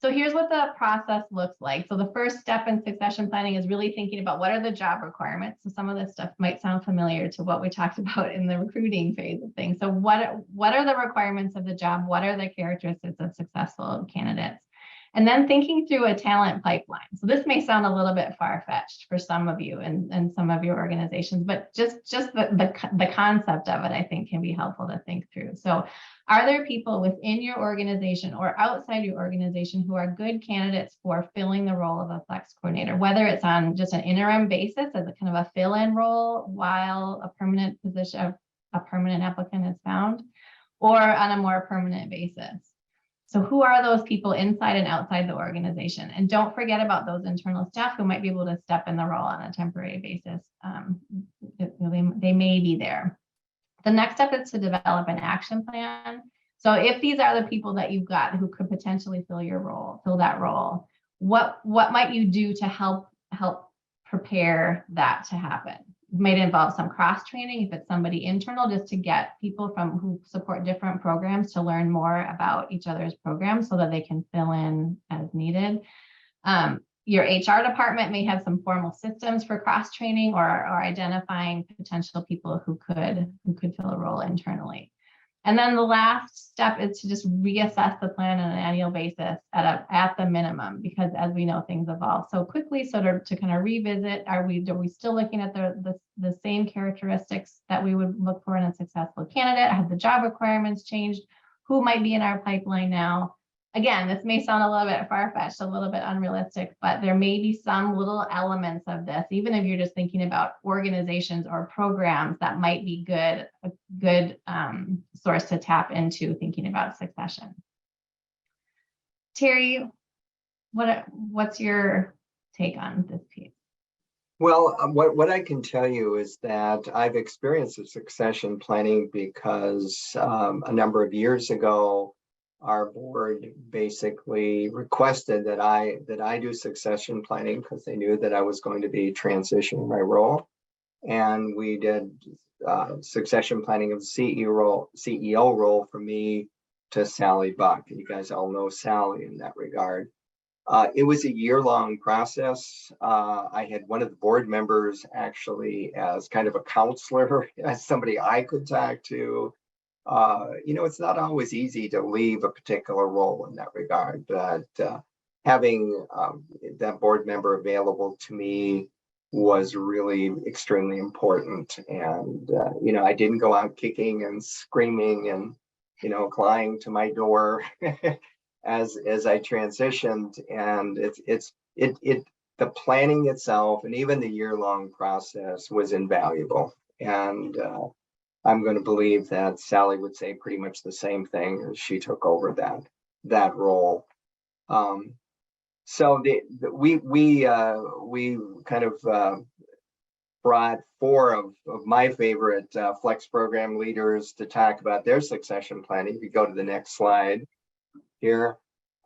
So here's what the process looks like. So the first step in succession planning is really thinking about what are the job requirements. So some of this stuff might sound familiar to what we talked about in the recruiting phase of things. So what are the requirements of the job? What are the characteristics of successful candidates? And then thinking through a talent pipeline. So this may sound a little bit far-fetched for some of you and some of your organizations, but just the concept of it, I think, can be helpful to think through. So are there people within your organization or outside your organization who are good candidates for filling the role of a flex coordinator, whether it's on just an interim basis as a kind of a fill-in role while a permanent position, a permanent applicant is found, or on a more permanent basis? So who are those people inside and outside the organization? And don't forget about those internal staff who might be able to step in the role on a temporary basis. They may be there. The next step is to develop an action plan. So if these are the people that you've got who could potentially fill that role, what might you do to help prepare that to happen? It might involve some cross training if it's somebody internal, just to get people who support different programs to learn more about each other's programs so that they can fill in as needed. Your HR department may have some formal systems for cross training or identifying potential people who could fill a role internally. And then the last step is to just reassess the plan on an annual basis at the minimum, because as we know, things evolve so quickly. So to kind of revisit, are we still looking at the same characteristics that we would look for in a successful candidate? Have the job requirements changed? Who might be in our pipeline now? Again, this may sound a little bit far-fetched, a little bit unrealistic, but there may be some little elements of this, even if you're just thinking about organizations or programs that might be a good source to tap into thinking about succession. Terry, what's your take on this piece? Well, what I can tell you is that I've experienced the succession planning because a number of years ago, our board basically requested that I do succession planning because they knew that I was going to be transitioning my role. And we did succession planning of the CEO role for me to Sally Buck. And you guys all know Sally in that regard. It was a year-long process. I had one of the board members actually as kind of a counselor, as somebody I could talk to. It's not always easy to leave a particular role in that regard, but having that board member available to me was really extremely important. And, I didn't go out kicking and screaming and, flying to my door as I transitioned. And the planning itself and even the year-long process was invaluable. And I'm going to believe that Sally would say pretty much the same thing as she took over that role. So we kind of brought four of my favorite Flex program leaders to talk about their succession planning. If you go to the next slide here,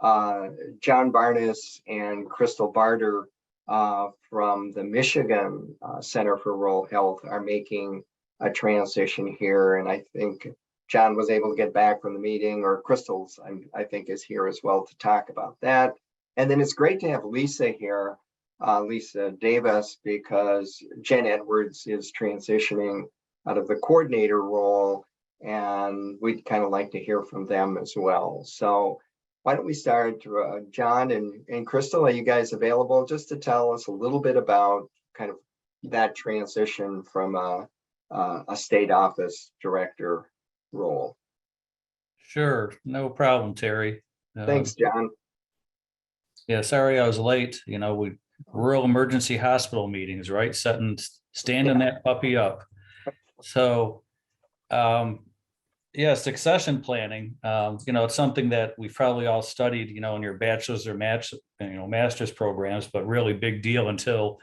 John Barnes and Crystal Barter from the Michigan Center for Rural Health are making a transition here. And I think John was able to get back from the meeting, or Crystal's, I think, is here as well to talk about that. And then it's great to have Lisa here, Lisa Davis, because Jen Edwards is transitioning out of the coordinator role, and we'd kind of like to hear from them as well. So why don't we start, John and Crystal, are you guys available just to tell us a little bit about kind of that transition from a state office director role? Sure, no problem, Terry. Thanks, John. Yeah, sorry I was late. We rural emergency hospital meetings, right? Standing that puppy up. So, yeah, succession planning. It's something that we've probably all studied, in your bachelor's or master's programs, but really big deal until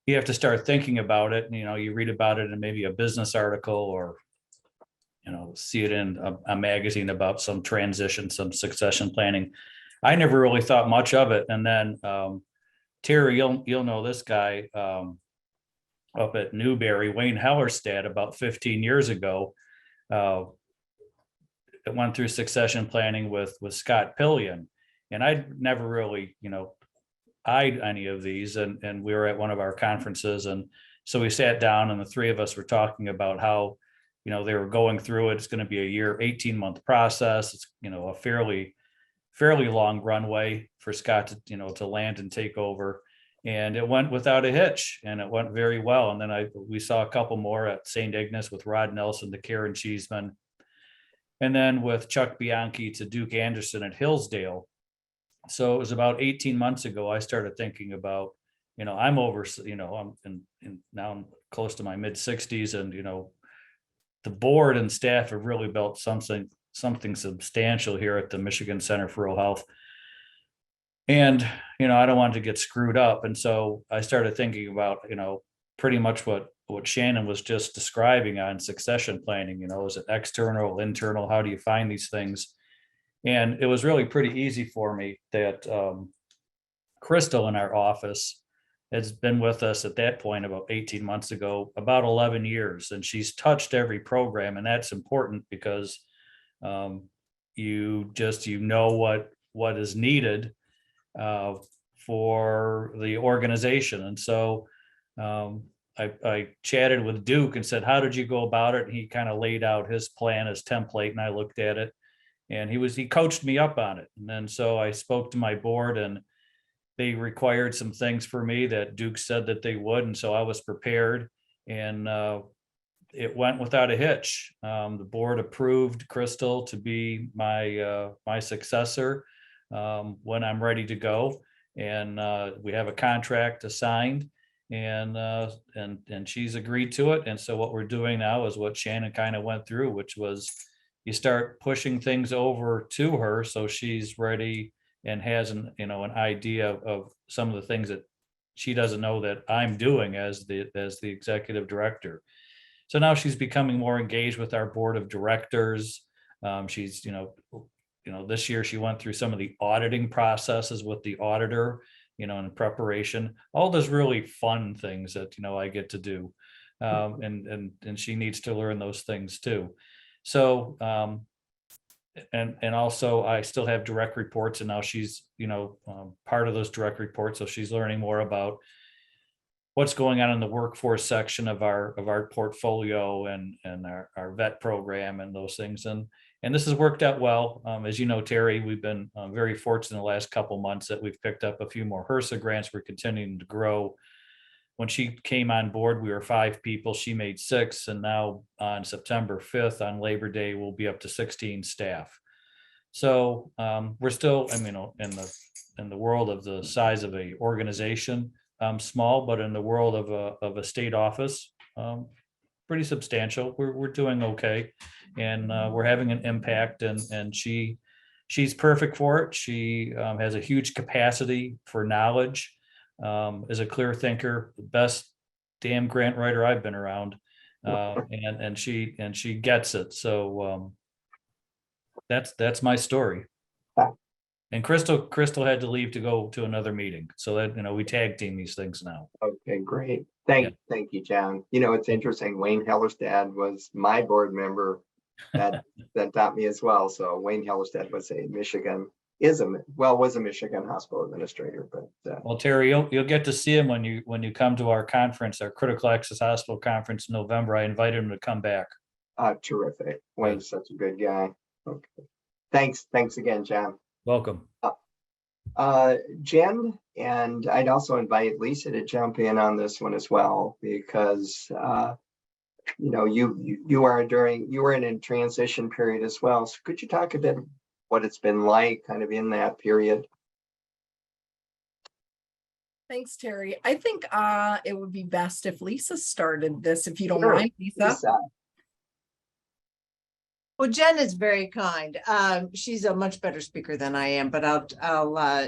you have to start thinking about it. You read about it in maybe a business article or, see it in a magazine about some transition, some succession planning. I never really thought much of it. And then Terry, you'll know this guy up at Newberry, Wayne Hellerstedt, about 15 years ago. It went through succession planning with Scott Pillion. And I'd never really, eyed any of these. And we were at one of our conferences. And so we sat down and the three of us were talking about how, they were going through it. It's going to be a 18-month process. It's, a fairly long runway for Scott to land and take over. And it went without a hitch and it went very well. And then we saw a couple more at St. Ignace with Rod Nelson to Karen Cheeseman. And then with Chuck Bianchi to Duke Anderson at Hillsdale. So it was about 18 months ago, I started thinking about, I'm over, now I'm close to my mid 60s and, the board and staff have really built something substantial here at the Michigan Center for Rural Health. And, I don't want to get screwed up. And so I started thinking about, pretty much what Shannon was just describing on succession planning. Is it external, internal? How do you find these things? And it was really pretty easy for me that Crystal in our office has been with us at that point about 18 months ago, about 11 years. And she's touched every program. And that's important because you know what is needed for the organization. And so I chatted with Duke and said, how did you go about it? And he kind of laid out his plan, his template, and I looked at it. And he coached me up on it. And then so I spoke to my board, and they required some things for me that Duke said that they would. And so I was prepared, and it went without a hitch. The board approved Crystal to be my successor when I'm ready to go. And we have a contract assigned, and she's agreed to it. And so what we're doing now is what Shannon kind of went through, which was you start pushing things over to her so she's ready and has an idea of some of the things that she doesn't know that I'm doing as the executive director. So now she's becoming more engaged with our board of directors. She's, this year she went through some of the auditing processes with the auditor, in preparation, all those really fun things that, I get to do. And she needs to learn those things too. So, and also I still have direct reports, and now she's, part of those direct reports. So she's learning more about what's going on in the workforce section of our portfolio and our vet program and those things. And this has worked out well. As you know, Terry, we've been very fortunate in the last couple months that we've picked up a few more HRSA grants. We're continuing to grow. When she came on board, we were 5 people. She made 6, and now on September 5th, on Labor Day, we'll be up to 16 staff. So we're still, in the world of the size of a organization, small, but in the world of a state office, pretty substantial. We're doing okay, and we're having an impact. And she's perfect for it. She has a huge capacity for knowledge. Is a clear thinker, the best damn grant writer I've been around, and she gets it. So that's my story. And Crystal had to leave to go to another meeting, so that we tag team these things now. Okay, great. Thank you, John. It's interesting. Wayne Hellerstedt was my board member that taught me as well. So Wayne Hellerstedt was a Michigan hospital administrator, but well, Terry, you'll get to see him when you come to our conference, our critical access hospital conference in November. I invited him to come back. Terrific. Wayne's such a good guy. Okay. Thanks again, John. Welcome. Jen, and I'd also invite Lisa to jump in on this one as well, because you were in a transition period as well. So could you talk a bit what it's been like kind of in that period? Thanks, Terry. I think it would be best if Lisa started this, if you don't Sure. mind, Lisa. Well, Jen is very kind. She's a much better speaker than I am, but I'll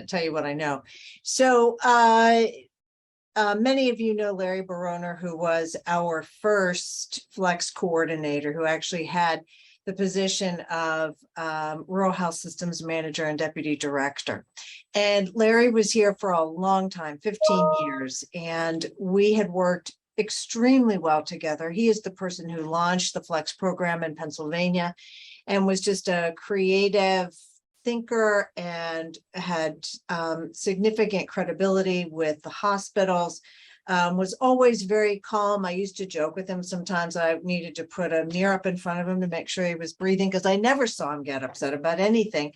tell you what I know. So many of you know Larry Baroner, who was our first flex coordinator, who actually had the position of rural health systems manager and deputy director. And Larry was here for a long time, 15 years, and we had worked extremely well together. He is the person who launched the Flex program in Pennsylvania and was just a creative thinker and had significant credibility with the hospitals, was always very calm. I used to joke with him sometimes I needed to put a mirror up in front of him to make sure he was breathing, because I never saw him get upset about anything.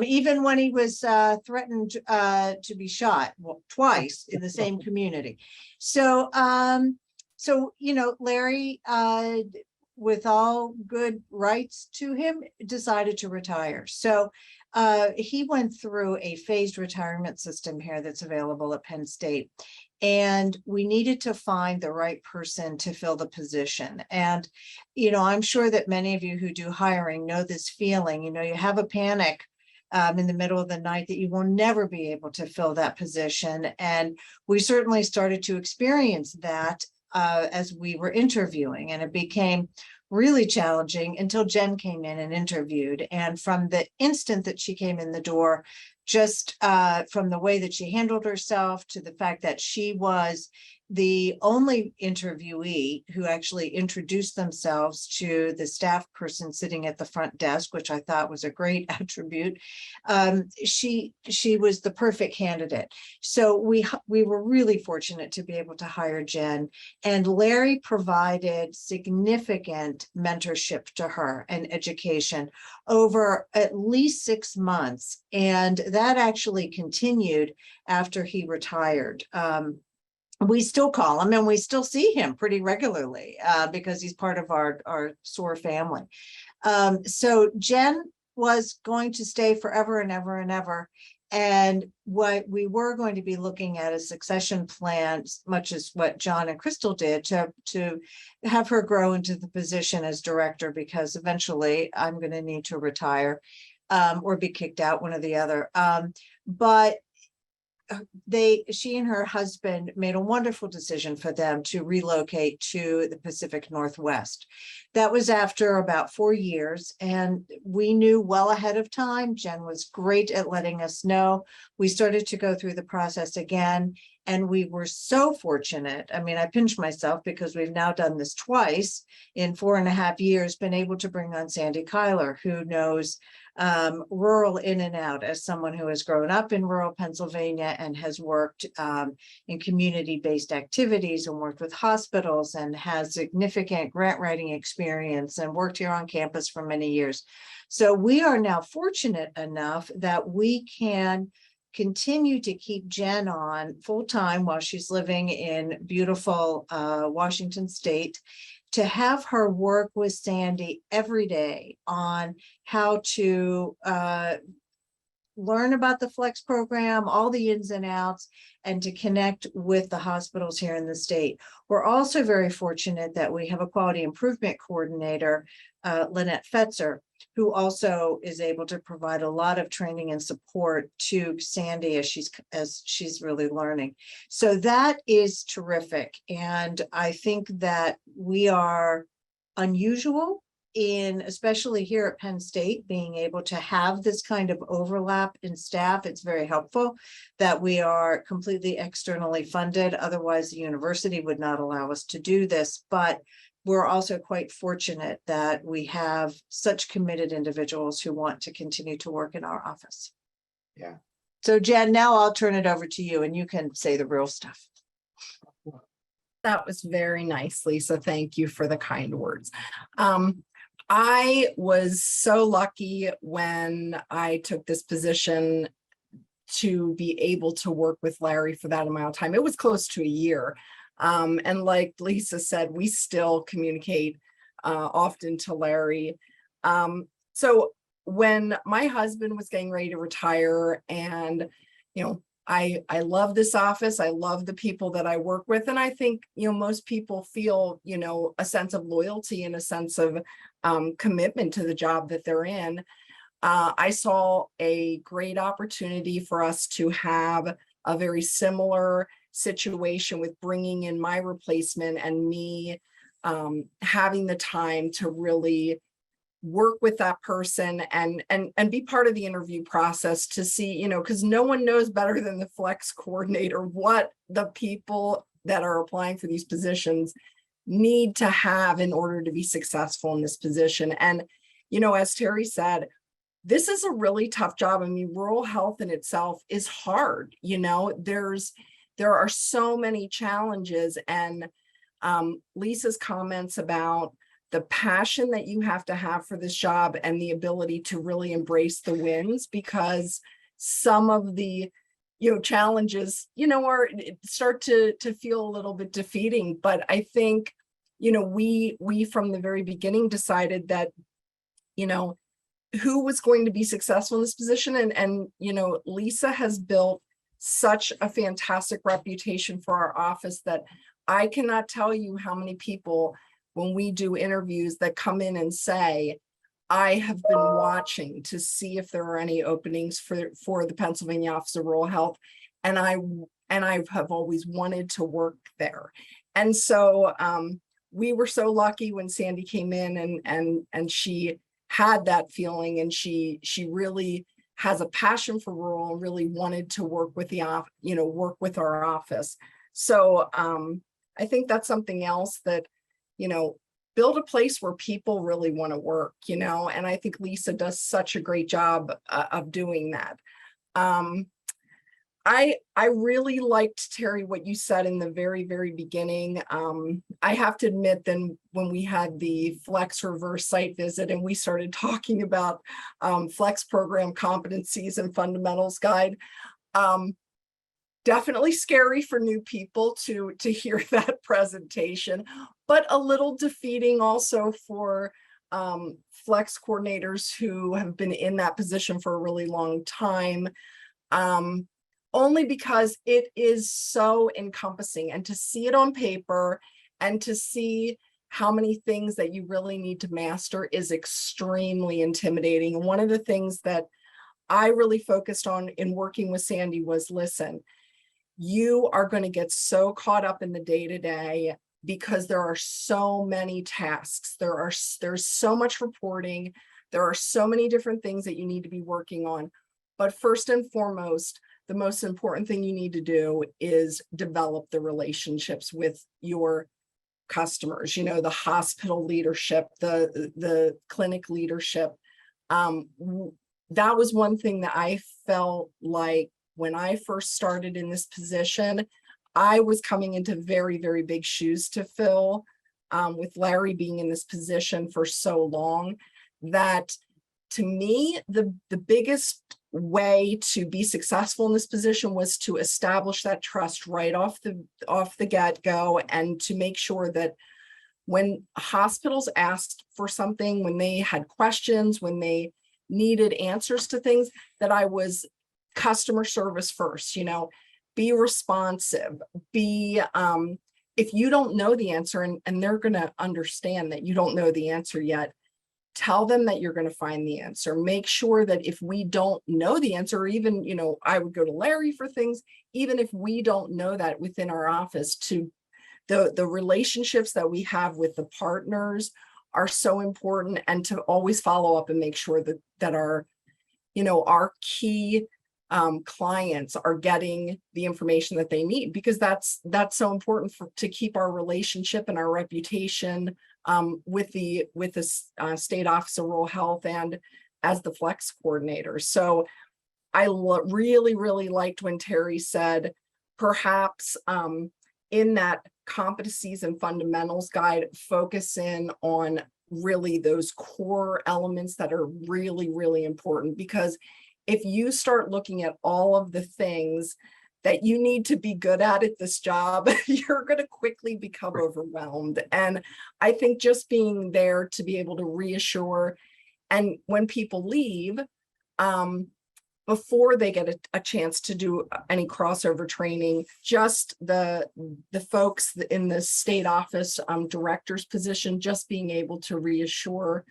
Even when he was threatened to be shot twice in the same community. So, Larry, with all good rights to him, decided to retire. So he went through a phased retirement system here that's available at Penn State. And we needed to find the right person to fill the position. And, I'm sure that many of you who do hiring know this feeling. You have a panic in the middle of the night that you will never be able to fill that position. And we certainly started to experience that as we were interviewing, and it became really challenging until Jen came in and interviewed. And from the instant that she came in the door, just from the way that she handled herself to the fact that she was the only interviewee who actually introduced themselves to the staff person sitting at the front desk, which I thought was a great attribute. She was the perfect candidate. So we were really fortunate to be able to hire Jen, and Larry provided significant mentorship to her and education over at least 6 months. And that actually continued after he retired. We still call him and we still see him pretty regularly because he's part of our SOAR family. So Jen was going to stay forever and ever and ever. And what we were going to be looking at a succession plan, much as what John and Crystal did, to have her grow into the position as director, because eventually I'm going to need to retire or be kicked out, one or the other. But she and her husband made a wonderful decision for them to relocate to the Pacific Northwest. That was after about 4 years, and we knew well ahead of time. Jen was great at letting us know. We started to go through the process again, and we were so fortunate. I mean, I pinch myself because we've now done this twice in 4.5 years, been able to bring on Sandy Kyler, who knows rural in and out, as someone who has grown up in rural Pennsylvania and has worked in community-based activities and worked with hospitals and has significant grant writing experience and worked here on campus for many years. So we are now fortunate enough that we can continue to keep Jen on full-time while she's living in beautiful Washington State, to have her work with Sandy every day on how to learn about the Flex program, all the ins and outs, and to connect with the hospitals here in the state. We're also very fortunate that we have a quality improvement coordinator, Lynette Fetzer, who also is able to provide a lot of training and support to Sandy as she's really learning. So that is terrific. And I think that we are unusual in, especially here at Penn State, being able to have this kind of overlap in staff. It's very helpful that we are completely externally funded. Otherwise, the university would not allow us to do this. But we're also quite fortunate that we have such committed individuals who want to continue to work in our office. Yeah. So Jen, now I'll turn it over to you and you can say the real stuff. That was very nice, Lisa. Thank you for the kind words. I was so lucky when I took this position to be able to work with Larry for that amount of time. It was close to a year. And like Lisa said, we still communicate often to Larry. So when my husband was getting ready to retire, and, you know, I love this office. I love the people that I work with. And I think, you know, most people feel, you know, a sense of loyalty and a sense of commitment to the job that they're in. I saw a great opportunity for us to have a very similar situation with bringing in my replacement and me having the time to really work with that person and be part of the interview process to see, you know, because no one knows better than the Flex coordinator what the people that are applying for these positions need to have in order to be successful in this position. And, you know, as Terry said, this is a really tough job. I mean, rural health in itself is hard. You know, there are so many challenges, and Lisa's comments about the passion that you have to have for this job and the ability to really embrace the wins, because some of the, you know, challenges, you know, start to feel a little bit defeating. But I think, you know, we from the very beginning decided that, you know, who was going to be successful in this position. And you know, Lisa has built such a fantastic reputation for our office that I cannot tell you how many people, when we do interviews, that come in and say, I have been watching to see if there are any openings for the Pennsylvania Office of Rural Health, and I have always wanted to work there. And so we were so lucky when Sandy came in and she had that feeling, and she really has a passion for rural and really wanted to work with work with our office. So I think that's something else that, build a place where people really want to work, and I think Lisa does such a great job of doing that. I really liked, Terry, what you said in the very, very beginning. I have to admit, then when we had the Flex Reverse site visit and we started talking about Flex program competencies and fundamentals guide, definitely scary for new people to hear that presentation, but a little defeating also for Flex coordinators who have been in that position for a really long time. Only because it is so encompassing, and to see it on paper and to see how many things that you really need to master is extremely intimidating. And one of the things that I really focused on in working with Sandy was, listen, you are going to get so caught up in the day-to-day because there are so many tasks. There's so much reporting. There are so many different things that you need to be working on. But first and foremost, the most important thing you need to do is develop the relationships with your customers, the hospital leadership, the clinic leadership. That was one thing that I felt like when I first started in this position, I was coming into very, very big shoes to fill, with Larry being in this position for so long, that to me, the biggest way to be successful in this position was to establish that trust right off the get-go, and to make sure that when hospitals asked for something, when they had questions, when they needed answers to things, that I was customer service first, be responsive, if you don't know the answer, and they're going to understand that you don't know the answer yet, tell them that you're going to find the answer. Make sure that if we don't know the answer, or even, I would go to Larry for things, even if we don't know that within our office, to the relationships that we have with the partners are so important, and to always follow up and make sure that our key clients are getting the information that they need, because that's so important to keep our relationship and our reputation with the State Office of Rural Health and as the Flex coordinator. So I really, really liked when Terry said, perhaps in that competencies and fundamentals guide, focus in on really those core elements that are really, really important. Because if you start looking at all of the things that you need to be good at this job, you're going to quickly become overwhelmed. And I think just being there to be able to reassure, and when people leave, before they get a chance to do any crossover training, just the folks in the state office director's position, just being able to reassure,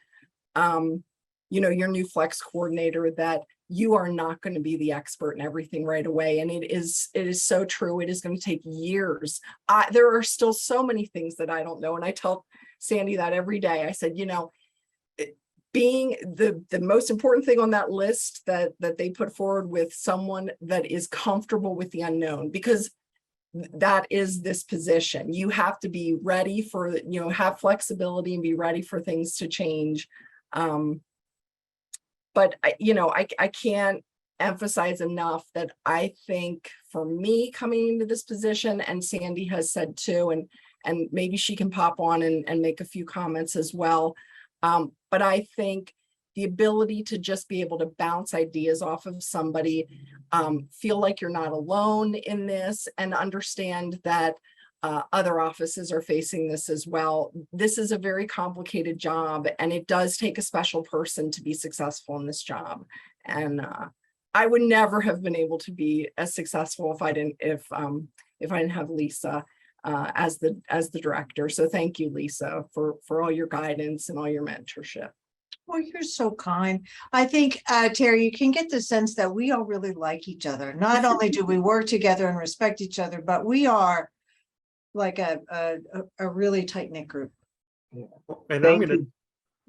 your new Flex coordinator that you are not going to be the expert in everything right away. And it is so true. It is going to take years. There are still so many things that I don't know. And I tell Sandy that every day. I said, being the most important thing on that list that they put forward, with someone that is comfortable with the unknown, because that is this position. You have to be ready for, have flexibility and be ready for things to change. But I can't emphasize enough that I think for me coming into this position, and Sandy has said too, and maybe she can pop on and make a few comments as well. But I think the ability to just be able to bounce ideas off of somebody, feel like you're not alone in this, and understand that other offices are facing this as well. This is a very complicated job, and it does take a special person to be successful in this job. And I would never have been able to be as successful if I didn't have Lisa as the director. So thank you, Lisa, for all your guidance and all your mentorship. Well, you're so kind. I think, Terry, you can get the sense that we all really like each other. Not only do we work together and respect each other, but we are like a really tight-knit group. And Thank I'm going you. to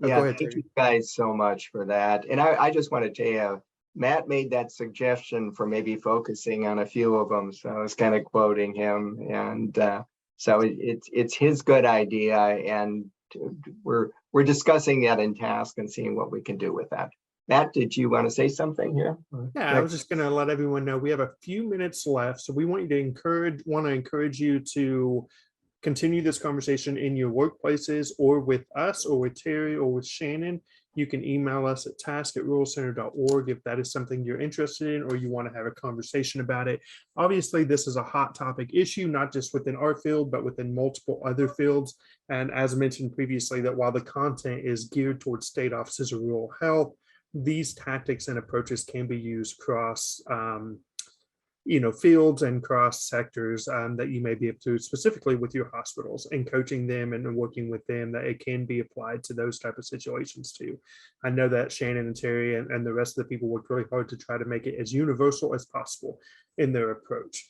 go Yeah, ahead, thank Terry. you guys so much for that. And I just want to tell you, Matt made that suggestion for maybe focusing on a few of them. So I was kind of quoting him, and so it's his good idea, and we're discussing that in TASC and seeing what we can do with that. Matt, did you want to say something here? Yeah, I was just going to let everyone know we have a few minutes left, so we want you to encourage you to continue this conversation in your workplaces or with us or with Terry or with Shannon. You can email us at task@ruralcenter.org if that is something you're interested in or you want to have a conversation about it. Obviously, this is a hot topic issue, not just within our field, but within multiple other fields. And as mentioned previously, that while the content is geared towards state offices of rural health, these tactics and approaches can be used across fields and cross sectors that you may be up to, specifically with your hospitals, and coaching them and working with them, that it can be applied to those type of situations too. I know that Shannon and Terry and the rest of the people worked really hard to try to make it as universal as possible in their approach.